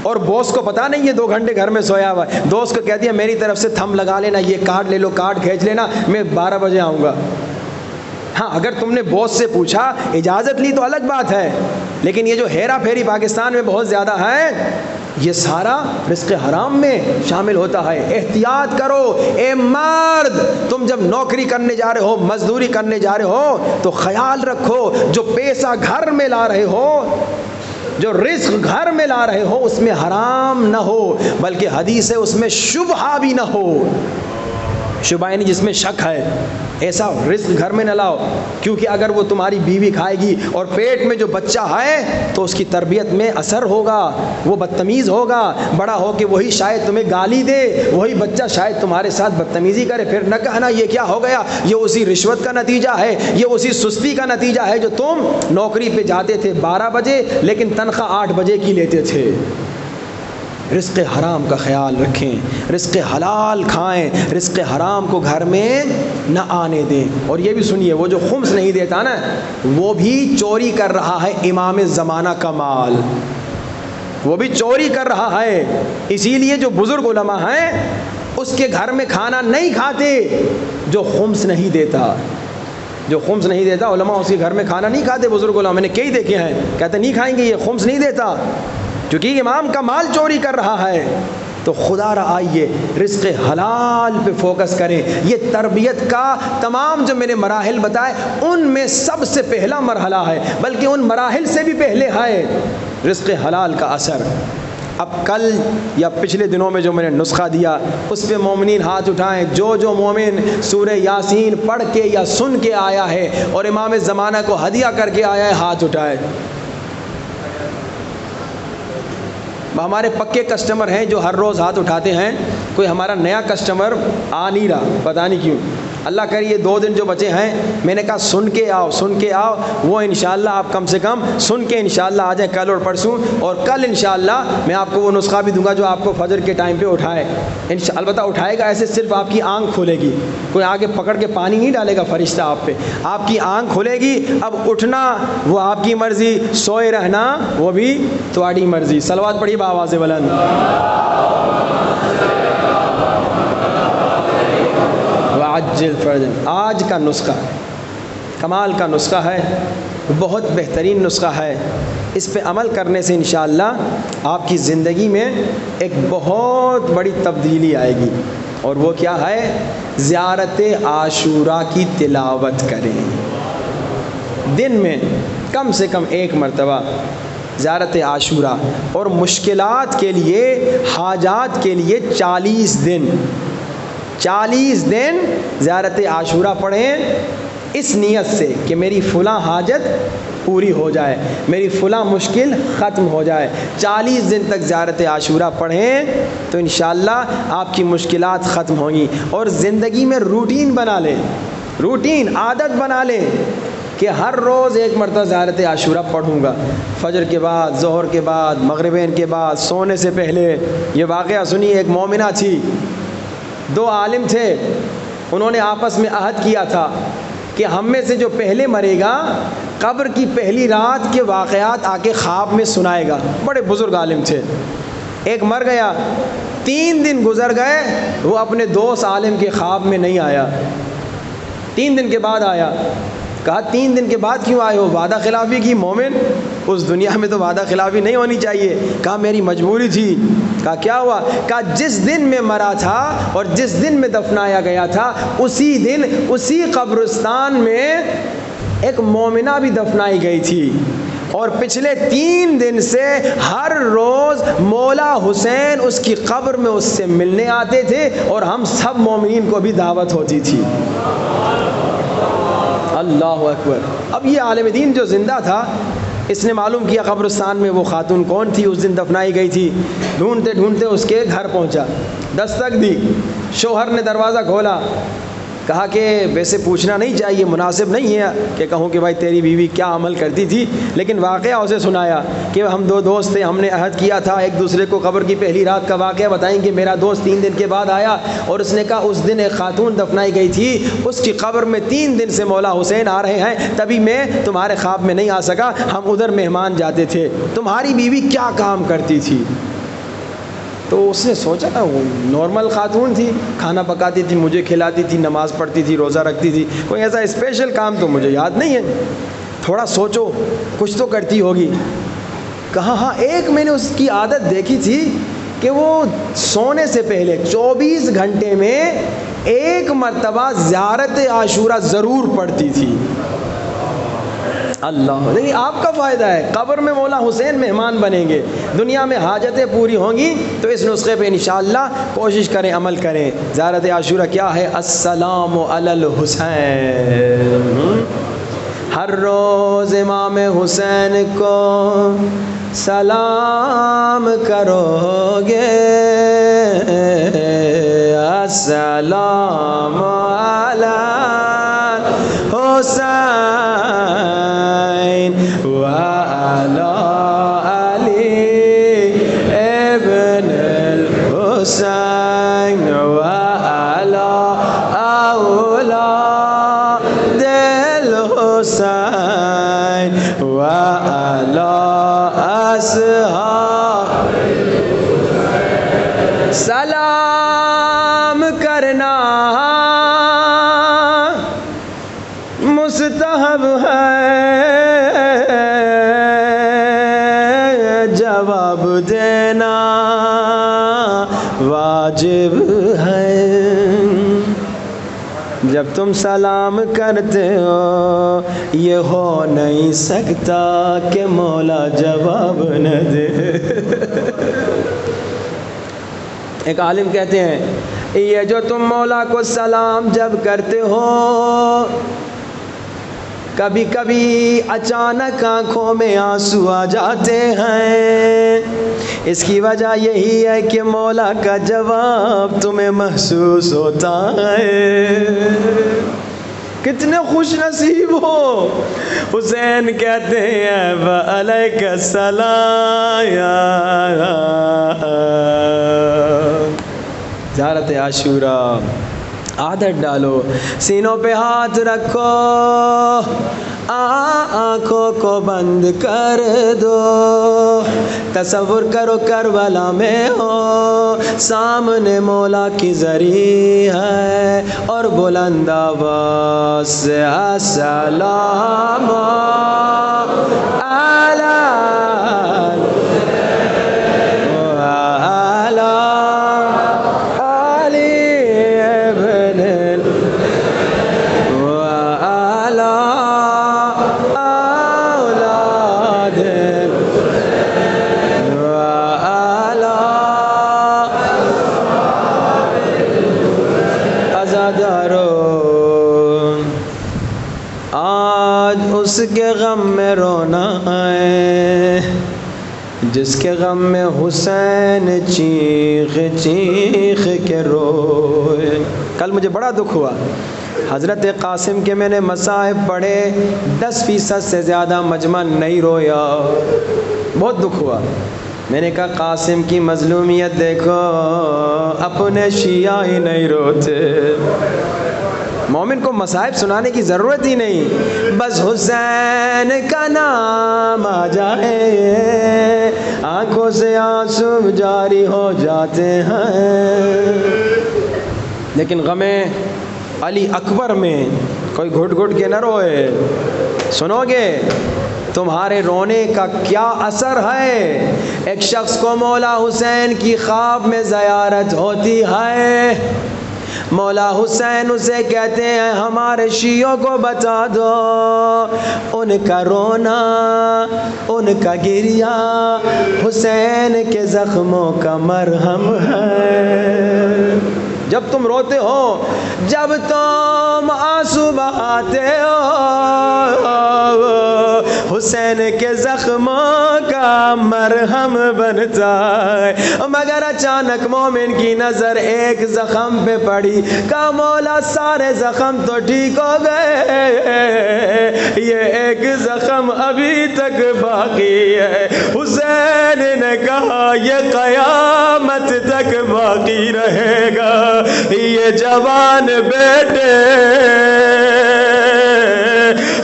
اور باس کو پتا نہیں ہے 2 گھنٹے گھر میں سویا ہوا ہے، دوست کو کہہ دیا میری طرف سے تھم لگا لینا، یہ کارڈ لے لو، کارڈ کھینچ لینا، میں 12 بجے آؤں گا۔ ہاں اگر تم نے باس سے پوچھا، اجازت لی تو الگ بات ہے، لیکن یہ جو ہیرا پھیری پاکستان میں بہت زیادہ ہے، یہ سارا رزق حرام میں شامل ہوتا ہے۔ احتیاط کرو اے مرد، تم جب نوکری کرنے جا رہے ہو، مزدوری کرنے جا رہے ہو، تو خیال رکھو جو پیسہ گھر میں لا رہے ہو، جو رزق گھر میں لا رہے ہو، اس میں حرام نہ ہو، بلکہ حدیث ہے اس میں شبہہ بھی نہ ہو، شبہ یعنی جس میں شک ہے، ایسا رزق گھر میں نہ لاؤ، کیونکہ اگر وہ تمہاری بیوی کھائے گی اور پیٹ میں جو بچہ ہے تو اس کی تربیت میں اثر ہوگا، وہ بدتمیز ہوگا، بڑا ہو کے وہی شاید تمہیں گالی دے، وہی بچہ شاید تمہارے ساتھ بدتمیزی کرے، پھر نہ کہنا یہ کیا ہو گیا، یہ اسی رشوت کا نتیجہ ہے، یہ اسی سستی کا نتیجہ ہے جو تم نوکری پہ جاتے تھے 12 بجے لیکن تنخواہ 8 بجے کی لیتے تھے۔ رزق حرام کا خیال رکھیں، رزق حلال کھائیں، رزق حرام کو گھر میں نہ آنے دیں۔ اور یہ بھی سنیے، وہ جو خمس نہیں دیتا نا، وہ بھی چوری کر رہا ہے امام زمانہ کا مال، وہ بھی چوری کر رہا ہے۔ اسی لیے جو بزرگ علماء ہیں اس کے گھر میں کھانا نہیں کھاتے جو خمس نہیں دیتا، جو خمس نہیں دیتا علماء اس کے گھر میں کھانا نہیں کھاتے۔ بزرگ علماء میں نے کئی دیکھے ہیں، کہتے نہیں کھائیں گے، یہ خمس نہیں دیتا کیونکہ امام کا مال چوری کر رہا ہے۔ تو خدا را آئیے رزق حلال پہ فوکس کریں۔ یہ تربیت کا تمام جو میں نے مراحل بتائے ان میں سب سے پہلا مرحلہ ہے، بلکہ ان مراحل سے بھی پہلے ہے رزق حلال کا اثر۔ اب کل یا پچھلے دنوں میں جو میں نے نسخہ دیا اس پہ مومنین ہاتھ اٹھائیں۔ جو مومن سورہ یاسین پڑھ کے یا سن کے آیا ہے اور امام زمانہ کو ہدیہ کر کے آیا ہے، ہاتھ اٹھائے۔ ہمارے پکے کسٹمر ہیں جو ہر روز ہاتھ اٹھاتے ہیں، کوئی ہمارا نیا کسٹمر آ نہیں رہا، پتہ نہیں کیوں۔ اللہ کرے یہ 2 دن جو بچے ہیں، میں نے کہا سن کے آؤ، وہ انشاءاللہ آپ کم سے کم سن کے انشاءاللہ آ جائیں کل اور پرسوں، اور کل انشاءاللہ میں آپ کو وہ نسخہ بھی دوں گا جو آپ کو فجر کے ٹائم پہ اٹھائے۔ البتہ اٹھائے گا ایسے، صرف آپ کی آنکھ کھلے گی، کوئی آگے پکڑ کے پانی نہیں ڈالے گا فرشتہ آپ پہ، آپ کی آنکھ کھلے گی۔ اب اٹھنا وہ آپ کی مرضی، سوئے رہنا وہ بھی تمہاری مرضی۔ صلوات پڑھی بآواز بلند۔ وعجل فرجا۔ آج کا نسخہ کمال کا نسخہ ہے، بہت بہترین نسخہ ہے۔ اس پہ عمل کرنے سے انشاءاللہ آپ کی زندگی میں ایک بہت بڑی تبدیلی آئے گی، اور وہ کیا ہے؟ زیارت عاشوراء کی تلاوت کریں۔ دن میں کم سے کم 1 مرتبہ زیارت عاشوراء، اور مشکلات کے لیے، حاجات کے لیے 40 دن زیارت عاشوراء پڑھیں، اس نیت سے کہ میری فلاں حاجت پوری ہو جائے، میری فلاں مشکل ختم ہو جائے۔ 40 دن تک زیارت عاشوراء پڑھیں تو انشاءاللہ آپ کی مشکلات ختم ہوں گی۔ اور زندگی میں روٹین بنا لیں، روٹین عادت بنا لیں کہ ہر روز 1 مرتبہ زیارت عاشوراء پڑھوں گا، فجر کے بعد، ظہر کے بعد، مغربین کے بعد، سونے سے پہلے۔ یہ واقعہ سنی، ایک مومنہ تھی، 2 عالم تھے، انہوں نے آپس میں عہد کیا تھا کہ ہم میں سے جو پہلے مرے گا قبر کی پہلی رات کے واقعات آ کے خواب میں سنائے گا۔ بڑے بزرگ عالم تھے۔ ایک مر گیا، 3 دن گزر گئے، وہ اپنے دوست عالم کے خواب میں نہیں آیا، 3 دن کے بعد آیا۔ کہا 3 دن کے بعد کیوں آئے ہو؟ وعدہ خلافی کی مومن، اس دنیا میں تو وعدہ خلافی نہیں ہونی چاہیے۔ کہا میری مجبوری تھی۔ کہا کیا ہوا؟ کہا جس دن میں مرا تھا اور جس دن میں دفنایا گیا تھا، اسی دن اسی قبرستان میں ایک مومنہ بھی دفنائی گئی تھی، اور پچھلے 3 دن سے ہر روز مولا حسین اس کی قبر میں اس سے ملنے آتے تھے، اور ہم سب مومنین کو بھی دعوت ہوتی تھی۔ اللہ اکبر۔ اب یہ عالم دین جو زندہ تھا، اس نے معلوم کیا قبرستان میں وہ خاتون کون تھی، اس دن دفنائی گئی تھی۔ ڈھونڈتے ڈھونڈتے اس کے گھر پہنچا، دستک دی، شوہر نے دروازہ کھولا، کہا کہ ویسے پوچھنا نہیں چاہیے، مناسب نہیں ہے کہ کہوں کہ بھائی تیری بیوی کیا عمل کرتی تھی، لیکن واقعہ اسے سنایا کہ ہم 2 دوست تھے، ہم نے عہد کیا تھا ایک دوسرے کو قبر کی پہلی رات کا واقعہ بتائیں گے۔ میرا دوست 3 دن کے بعد آیا اور اس نے کہا اس دن ایک خاتون دفنائی گئی تھی، اس کی قبر میں 3 دن سے مولا حسین آ رہے ہیں، تبھی میں تمہارے خواب میں نہیں آ سکا، ہم ادھر مہمان جاتے تھے۔ تمہاری بیوی کیا کام کرتی تھی؟ تو اس نے سوچا نا، وہ نارمل خاتون تھی، کھانا پکاتی تھی، مجھے کھلاتی تھی، نماز پڑھتی تھی، روزہ رکھتی تھی، کوئی ایسا اسپیشل کام تو مجھے یاد نہیں ہے، تھوڑا سوچو کچھ تو کرتی ہوگی۔ کہا ہاں، ایک میں نے اس کی عادت دیکھی تھی کہ وہ سونے سے پہلے 24 گھنٹے میں 1 مرتبہ زیارت عاشوراء ضرور پڑھتی تھی۔ اللہ، لیکن آپ کا فائدہ ہے، قبر میں مولا حسین مہمان بنیں گے، دنیا میں حاجتیں پوری ہوں گی، تو اس نسخے پہ انشاءاللہ کوشش کریں، عمل کریں۔ زیارت عاشوراء کیا ہے؟ السلام علی الحسین، ہر روز امام حسین کو سلام کرو گے، السلام علی حسین وعلی علی ابن الحسین وعلی اولاد الحسین وعلی اصحاب سلام کرنا مستحب ہے، جواب دینا واجب ہے۔ جب تم سلام کرتے ہو یہ ہو نہیں سکتا کہ مولا جواب نہ دے۔ ایک عالم کہتے ہیں یہ جو تم مولا کو سلام جب کرتے ہو کبھی کبھی اچانک آنکھوں میں آنسو آ جاتے ہیں، اس کی وجہ یہی ہے کہ مولا کا جواب تمہیں محسوس ہوتا ہے۔ کتنے خوش نصیب ہو۔ حسین کہتے ہیں وعلیک السلام۔ زیارت عاشوراء عادت ڈالو، سینوں پہ ہاتھ رکھو، آنکھوں کو بند کر دو، تصور کرو کربلا میں ہو، سامنے مولا کی زری ہے اور بلند آواز سے السلام اس کے غم میں رونا ہے جس کے غم میں حسین چیخ چیخ کے روئے۔ کل مجھے بڑا دکھ ہوا، حضرت قاسم کے میں نے مصائب پڑھے، 10% سے زیادہ مجمع نہیں رویا، بہت دکھ ہوا۔ میں نے کہا قاسم کی مظلومیت دیکھو، اپنے شیعہ ہی نہیں روتے۔ مومن کو مصائب سنانے کی ضرورت ہی نہیں، بس حسین کا نام آ جائے آنکھوں سے آنسو جاری ہو جاتے ہیں۔ لیکن غم علی اکبر میں کوئی گھٹ گھٹ کے نہ روئے۔ سنو گے تمہارے رونے کا کیا اثر ہے؟ ایک شخص کو مولا حسین کی خواب میں زیارت ہوتی ہے، مولا حسین اسے کہتے ہیں ہمارے شیعوں کو بتا دو ان کا رونا، ان کا گریہ حسین کے زخموں کا مرہم ہے۔ جب تم روتے ہو، جب تم آنسو بہاتے ہو، حسین کے زخموں کا مرہم بنتا ہے۔ مگر اچانک مومن کی نظر ایک زخم پہ پڑی، کہا مولا سارے زخم تو ٹھیک ہو گئے، یہ ایک زخم ابھی تک باقی ہے۔ حسین نے کہا یہ قیامت تک باقی رہے گا، یہ جوان بیٹے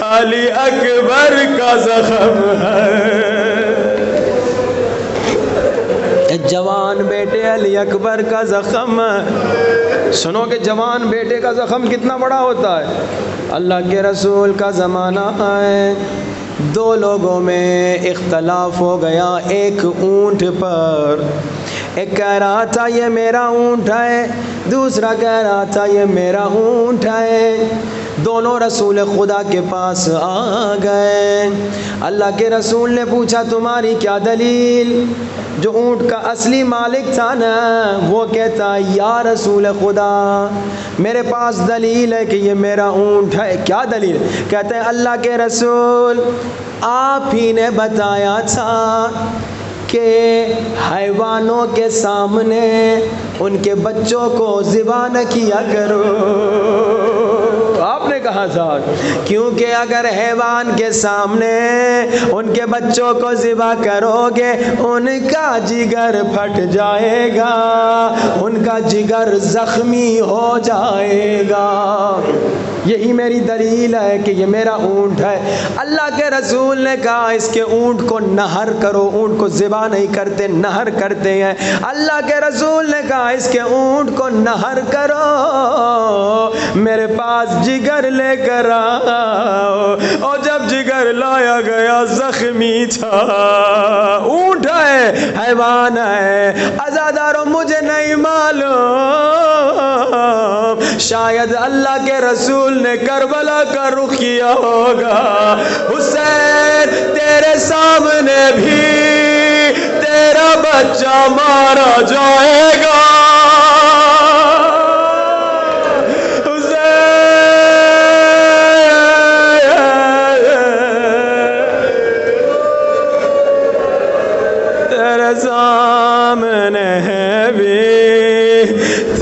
علی اکبر کا زخم ہے۔ جوان بیٹے علی اکبر کا زخم، سنو کہ جوان بیٹے کا زخم کتنا بڑا ہوتا ہے۔ اللہ کے رسول کا زمانہ ہے، دو لوگوں میں اختلاف ہو گیا ایک اونٹ پر۔ ایک کہہ رہا تھا یہ میرا اونٹ ہے، دوسرا کہہ رہا تھا یہ میرا اونٹ ہے۔ دونوں رسول خدا کے پاس آ گئے۔ اللہ کے رسول نے پوچھا تمہاری کیا دلیل؟ جو اونٹ کا اصلی مالک تھا نا وہ کہتا یا رسول خدا میرے پاس دلیل ہے کہ یہ میرا اونٹ ہے۔ کیا دلیل؟ کہتے ہیں اللہ کے رسول آپ ہی نے بتایا تھا کہ حیوانوں کے سامنے ان کے بچوں کو ذبح نہ کیا کرو۔ آپ نے کہا تھا کیونکہ اگر حیوان کے سامنے ان کے بچوں کو ذبح کرو گے ان کا جگر پھٹ جائے گا، ان کا جگر زخمی ہو جائے گا۔ یہی میری دلیل ہے کہ یہ میرا اونٹ ہے۔ اللہ کے رسول نے کہا اس کے اونٹ کو نہر کرو، اونٹ کو ذبح نہیں کرتے، نہر کرتے ہیں۔ اللہ کے رسول نے کہا اس کے اونٹ کو نہر کرو، میرے پاس جگر لے کر آؤ۔ اور جب جگر لایا گیا زخمی تھا، اونٹ ہے، حیوان ہے۔ عزادارو مجھے نہیں معلوم، شاید اللہ کے رسول نے کربلا کا رخ کیا ہوگا۔ حسین تیرے سامنے بھی تیرا بچہ مارا جائے گا، تیرے سامنے بھی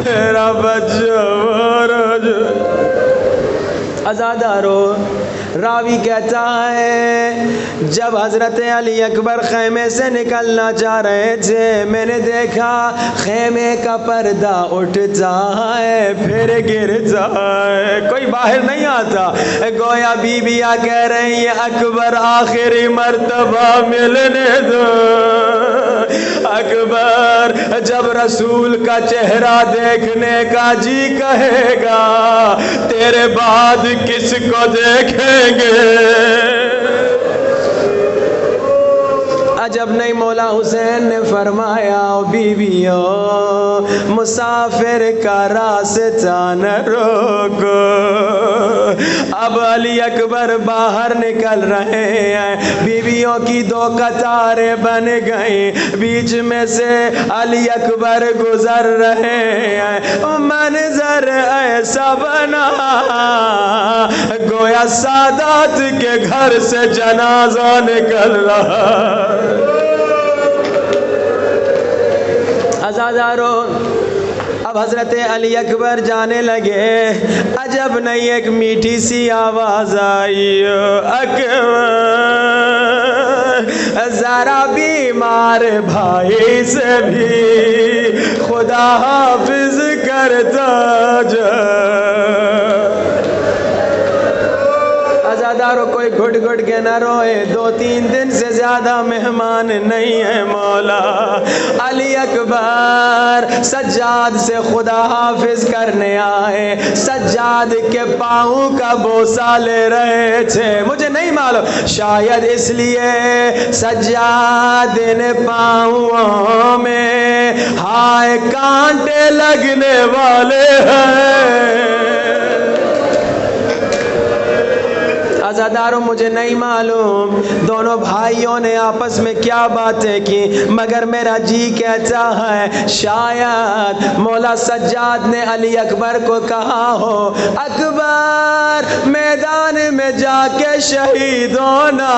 تیرا بچہ مارا جائے گا۔ عزادارو راوی کہتا ہے جب حضرت علی اکبر خیمے سے نکلنا چاہ رہے تھے، میں نے دیکھا خیمے کا پردہ اٹھتا ہے پھر گرتا ہے، کوئی باہر نہیں آتا، گویا بیویاں کہہ رہی ہیں اکبر آخری مرتبہ ملنے دو۔ اکبر جب رسول کا چہرہ دیکھنے کا جی کہے گا، تیرے بعد کس کو دیکھیں گے؟ عجب نہیں مولا حسین نے فرمایا بیویوں مسافر کا راستہ نہ روکو۔ اب علی اکبر باہر نکل رہے ہیں، بیویوں کی دو قطاریں بن گئیں، بیچ میں سے علی اکبر گزر رہے ہیں، منظر ایسا بنا گویا سادات کے گھر سے جنازہ نکل رہا۔ عزادارو اب حضرت علی اکبر جانے لگے، عجب نہیں ایک میٹھی سی آواز آئی، اکبر ذرا بیمار بھائی سے بھی خدا حافظ کرتا جا۔ عزادارو کوئی گھٹ گھٹ کے نہ روئے، 2-3 دن سے زیادہ مہمان نہیں ہے مولا۔ علی اکبر سجاد سے خدا حافظ کرنے آئے، سجاد کے پاؤں کا بوسہ لے رہے تھے، مجھے نہیں معلوم شاید اس لیے سجاد نے پاؤں میں ہائے کانٹے لگنے والے ہیں۔ عزادارو مجھے نہیں معلوم دونوں بھائیوں نے آپس میں کیا باتیں کی، مگر میرا جی کہتا ہے شاید مولا سجاد نے علی اکبر کو کہا ہو اکبر میدان میں جا کے شہید ہونا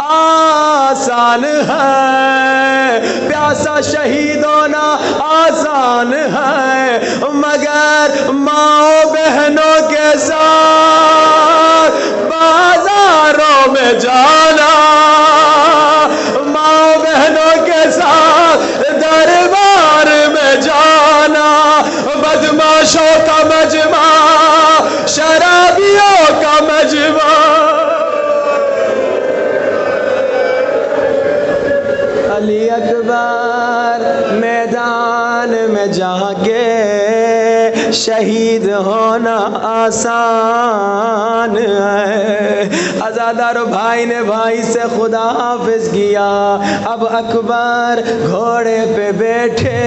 آسان ہے، پیاسا شہید ہونا آسان ہے، مگر ماں بہنوں کے ساتھ بازاروں میں جانا، ماں بہنوں کے ساتھ دربار میں جانا، بدماشوں کا مجمع، شرابیوں کا مجمع۔ علی اکبر میدان میں جا کے شہید ہونا آسان ہے۔ عزادارو بھائی نے بھائی سے خدا حافظ کیا، اب اکبر گھوڑے پہ بیٹھے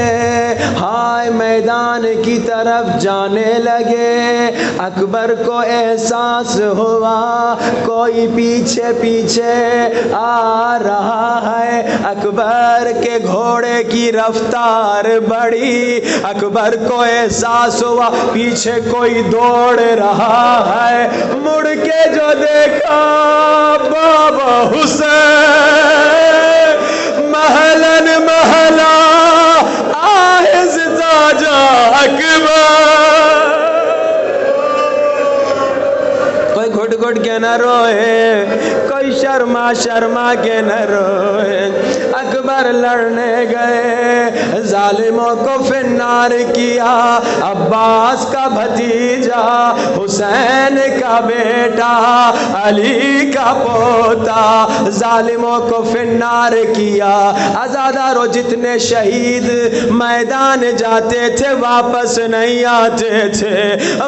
ہائے میدان کی طرف جانے لگے۔ اکبر کو احساس ہوا کوئی پیچھے پیچھے آ رہا ہے، اکبر کے گھوڑے کی رفتار بڑھی، اکبر کو احساس ہوا پیچھے کوئی دوڑ رہا ہے، مڑ کے جو دیکھا بابا حسین محلن محلہ آہستہ جا اکبر، نہ روئے، کوئی شرما کے نہ روئے۔ اکبر لڑنے گئے، ظالموں کو فنار کیا، عباس کا بھتیجا، حسین کا بیٹا، علی کا پوتا، ظالموں کو فنار کیا۔ عزادارو جتنے شہید میدان جاتے تھے واپس نہیں آتے تھے،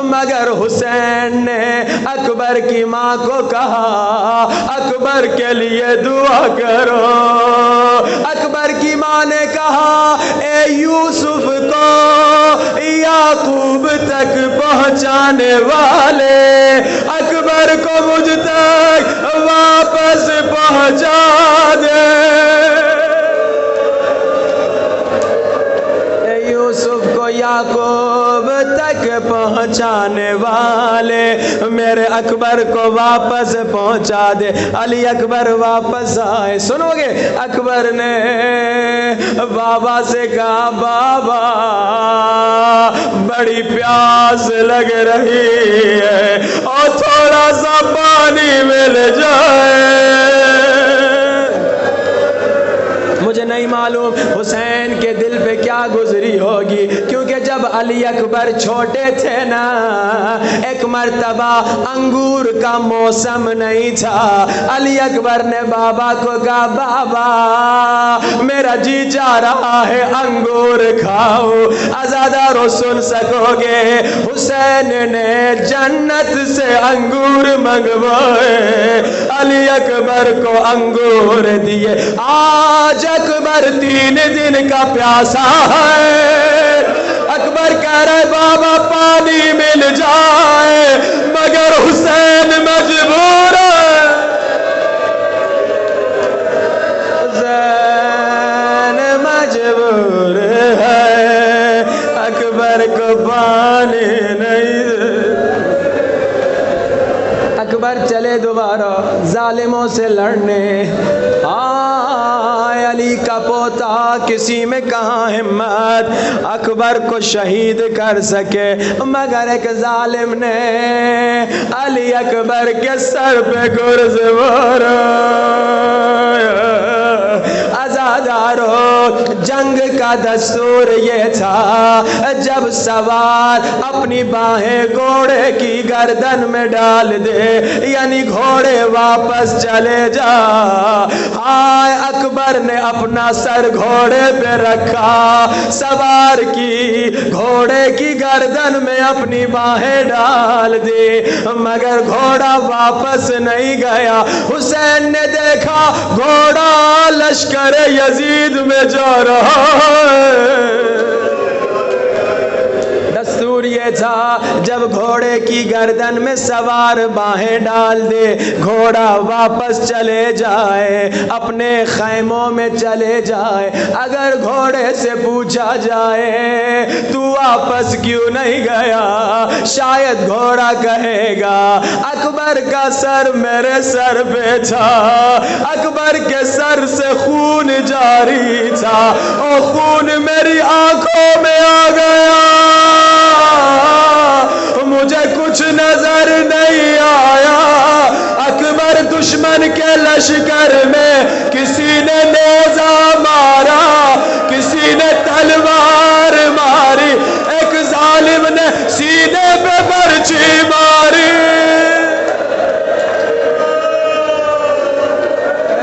مگر حسین نے اکبر کی ماں کو کہا اکبر کے لیے دعا کرو۔ اکبر کی ماں نے کہا اے یوسف کو یعقوب تک پہنچانے والے، اکبر کو مجھ تک واپس پہنچا دے۔ اے یوسف کو یعقوب تک پہنچانے والے، میرے اکبر کو واپس پہنچا دے۔ علی اکبر واپس آئے، سنو گے؟ اکبر نے بابا سے کہا بابا بڑی پیاس لگ رہی ہے اور تھوڑا سا پانی مل جائے۔ مجھے نہیں معلوم حسین کے دل پہ کیا گزری ہوگی، کیونکہ جب علی اکبر چھوٹے تھے نا، ایک مرتبہ انگور کا موسم نہیں تھا، علی اکبر نے بابا کو کہا بابا میرا جی چاہ رہا ہے انگور کھاؤ۔ عزادارو سن سکو گے، حسین نے جنت سے انگور منگوائے، علی اکبر کو انگور دیے۔ آج اکبر 3 دن کا پیاسا ہے، اکبر کہہ رہے بابا پانی مل جائے، مگر حسین مجبور ہے، حسین مجبور ہے، اکبر کو پانی نہیں۔ اکبر چلے دوبارہ ظالموں سے لڑنے۔ علی کا پوتا، کسی میں کہاں ہمت اکبر کو شہید کر سکے، مگر ایک ظالم نے علی اکبر کے سر پہ گرز مارا۔ عزادارو جنگ کا دستور یہ تھا، جب سوار اپنی باہیں گھوڑے کی گردن میں ڈال دے، یعنی گھوڑے واپس چلے جا۔ ہائے اکبر نے اپنا سر گھوڑے پہ رکھا، سوار کی گھوڑے کی گردن میں اپنی باہیں ڈال دی، مگر گھوڑا واپس نہیں گیا۔ حسین نے دیکھا گھوڑا لشکر یزید میں جا رہا ہے۔ دستور یہ تھا جب گھوڑے کی گردن میں سوار باہیں ڈال دے، گھوڑا واپس چلے جائے، اپنے خیموں میں چلے جائے۔ اگر گھوڑے سے پوچھا جائے تو واپس کیوں نہیں گیا، شاید گھوڑا کہے گا اکبر کا سر میرے سر پہ تھا، اکبر کے سر سے خون جاری تھا اور خون میری آنکھوں میں آ گیا، مجھے کچھ نظر نہیں آیا۔ اکبر دشمن کے لشکر میں کسی نے نیزہ مارا، کسی نے تلوار ماری، ایک ظالم نے سینے پہ برچھی ماری،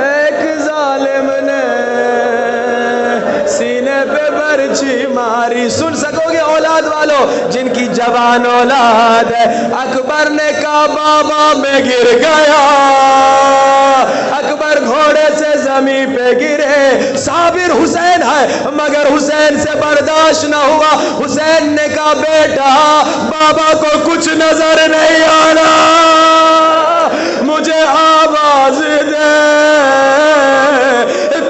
ایک ظالم نے سینے پہ برچھی ماری۔ سن سکو گے اولاد والو جن کی جوان اولاد ہے، اکبر نے کہا بابا میں گر گیا۔ اکبر گھوڑے سے زمین پہ گرے، صابر حسین ہے مگر حسین سے برداشت نہ ہوا۔ حسین نے کہا بیٹا بابا کو کچھ نظر نہیں آ رہا، مجھے آواز دے،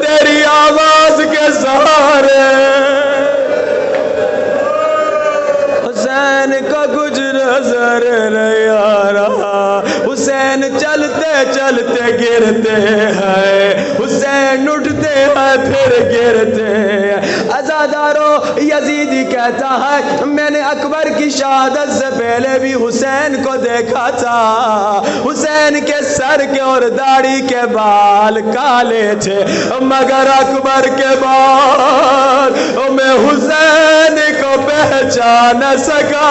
تیری آواز کے سہارے۔ حسین کو کچھ نظر نہیں آ رہا، حسین چلتے چلتے گرتے ہیں، حسین اٹھتے ہیں پھر گرتے ہیں۔ عزادارو یزیدی کہتا ہے میں نے اکبر کی شہادت سے پہلے بھی حسین کو دیکھا تھا، حسین کے سر کے اور داڑھی کے بال کالے تھے، مگر اکبر کے بال میں حسین کو پہچان نہ سکا،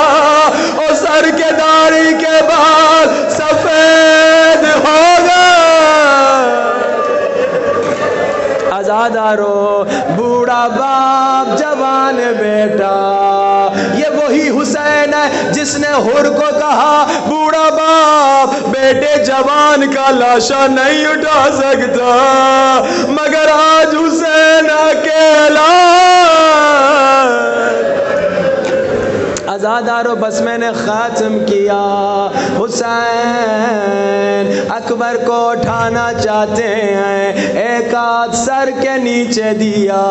اور سر کے داڑھی کے بال سفید ہو گئے۔ عزادارو بوڑھا باپ جوان بیٹا، یہ وہی حسین ہے جس نے حر کو کہا بوڑھا باپ بیٹے جوان کا لاشا نہیں اٹھا سکتا، مگر آج حسین اکیلا۔ عزادارو بس میں نے ختم کیا، حسین اکبر کو اٹھانا چاہتے ہیں، ایک ہاتھ سر کے نیچے دیا،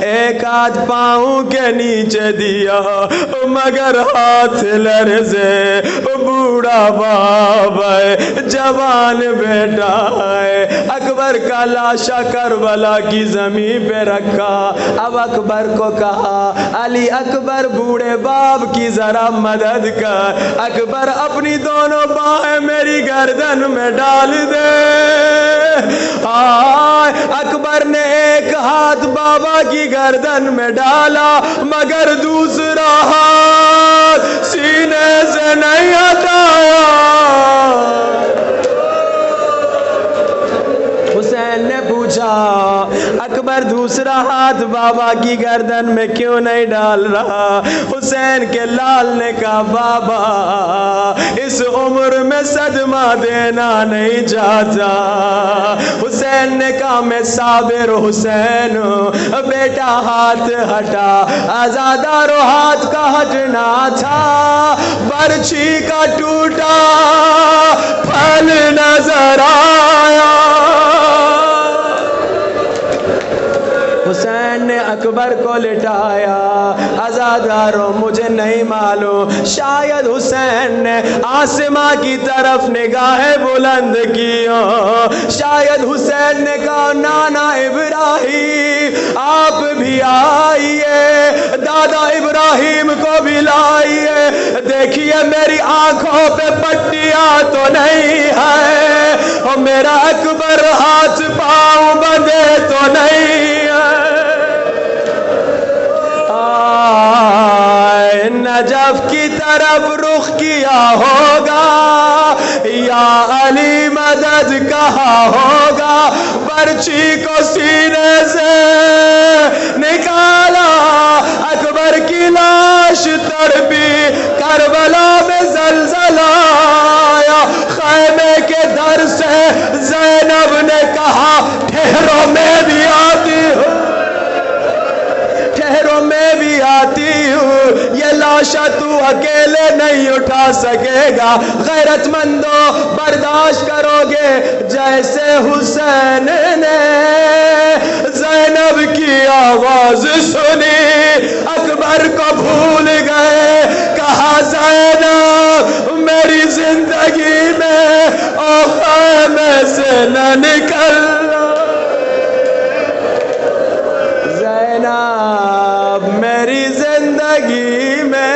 ایک ہاتھ پاؤں کے نیچے دیا، مگر ہاتھ لرزے، بوڑھا باپ ہے، جوان بیٹا ہے۔ اکبر کا لاشا کربلا کی زمین پہ رکھا، اب اکبر کو کہا علی اکبر بوڑھے باپ کی ذرا مدد کر، اکبر اپنی دونوں باہیں میری گردن میں ڈال دے۔ اکبر نے ایک ہاتھ بابا کی گردن میں ڈالا، مگر دوسرا ہاتھ سینے سے نہیں ہٹایا۔ حسین نے پوچھا اکبر دوسرا ہاتھ بابا کی گردن میں کیوں نہیں ڈال رہا؟ حسین کے لال نے کہا بابا اس عمر میں صدمہ دینا نہیں چاہتا۔ حسین نے کہا میں صابر حسین ہوں، بیٹا ہاتھ ہٹا۔ عزادارو ہاتھ کا ہٹنا تھا، برچھی کا ٹوٹا پھل نظر آیا۔ حسین نے اکبر کو لٹایا۔ عزادارو مجھے نہیں معلوم، شاید حسین نے آسماں کی طرف نگاہیں بلند کی ہوں، شاید حسین نے کہا نانا ابراہیم آپ بھی آئیے، دادا ابراہیم کو بھی لائیے، دیکھیے میری آنکھوں پہ پٹیاں تو نہیں ہے، اور میرا اکبر ہاتھ پاؤں بندھے تو نہیں ہے۔ نجف کی طرف رخ کیا ہوگا، یا علی مدد کہا ہوگا، برچھی کو سینے سے نکالا، اکبر کی لاش تڑپی، کربلا میں زلزلہ آیا، خیمے کے در سے زینب نے کہا ٹھہرو میں بھی آتی ہوں، ٹھہرو میں بھی آتی ہوں، یہ لاشا تو اکیلے نہیں اٹھا سکے گا، غیرت مندو برداشت کرو گے۔ جیسے حسین نے زینب کی آواز سنی اکبر کو بھول گئے، کہا زینب میری زندگی میں او خیمے سے نہ نکلنا، زینب میری زندگی میں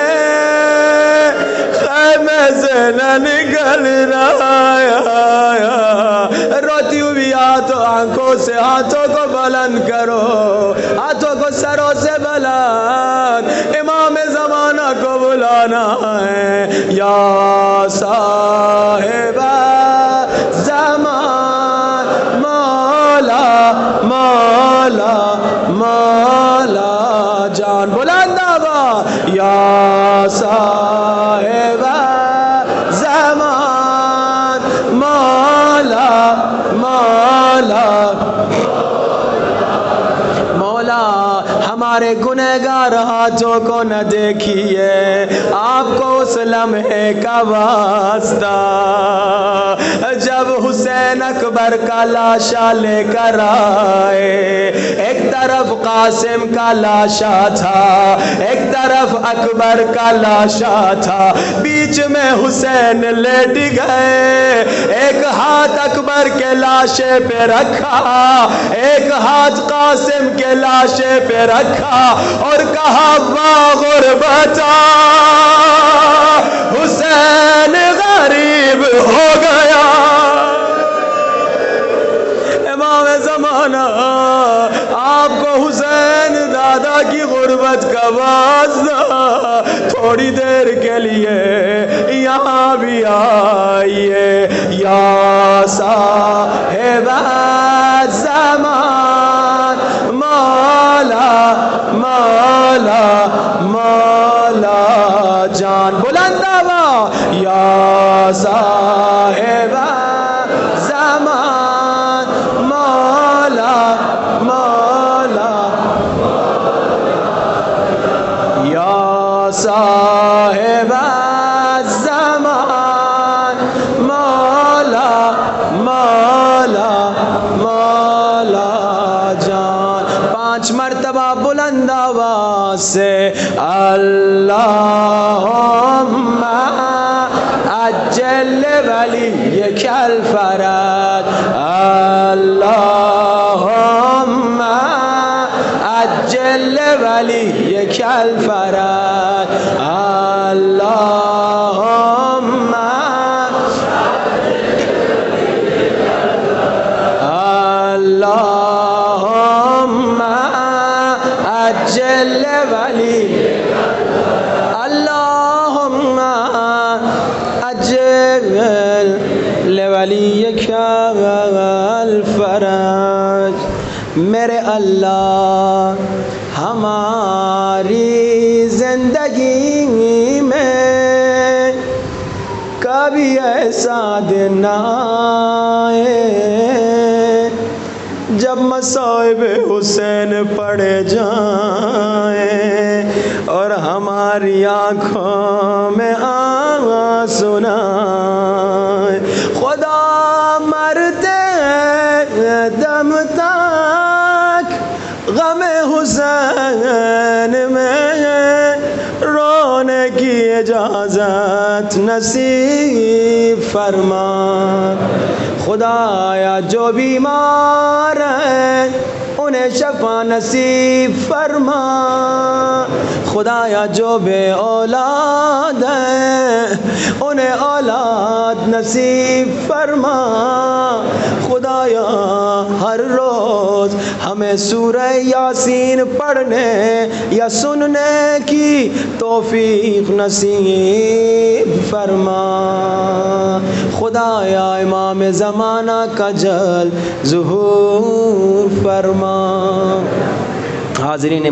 خیمے سے نہ نکلنا۔ روتی ہوئی آنکھوں سے ہاتھوں کو بلند کرو، ہاتھوں کو سروں سے بلند، امام زمانہ کو بلانا ہے، یا صاحب زمان مولا مولا مولا جان بلند آواز، یا صاحب زمان مولا مولا مولا، ہمارے گنہگار ہاتھوں کو نہ دیکھیے، آپ کو اس لمحے کا واسطہ جب حسین اکبر کا لاشا لے کر آئے، ایک طرف قاسم کا لاشا تھا، ایک طرف اکبر کا لاشا تھا، بیچ میں حسین لیٹ گئے، ایک ہاتھ اکبر کے لاشے پہ رکھا، ایک ہاتھ قاسم کے لاشے پہ رکھا، اور کہا واہ غربتا حسین غریب ہو گیا. امام زمانہ آپ کو حسین دادا کی غربت کا واسطہ تھوڑی دیر کے لیے یہاں بھی آئیے. یا صاحب زمان مولا مولا مولا جان بلند آواز. یا صاحب زمان مولا مولا یا صاحب زمان مولا مولا مولا جان. 5 مرتبہ بلند آواز سے اللہم عجل ولیک الفرج. اللہم عجل ولیک الفرج. اللہم اللہم عجل ولیک اللہم عجل ولیک الفرج. میرے اللہ ہماری زندگی میں کبھی ایسا دن نہ آئے جب مصائب حسین پڑے جائیں اور ہماری آنکھوں میں آنسو نہ آئے. خدا مرتے دم تک غم حسین میں رونے کی اجازت نصیب فرما. خدایا جو بیمار ہیں انہیں شفا نصیب فرما. خدایا جو بے اولاد ہیں انہیں اولاد نصیب فرما. خدایا ہر روز ہمیں سورہ یاسین پڑھنے یا سننے کی توفیق نصیب فرما. خدایا امام زمانہ کا جلد ظہور فرما. حاضرین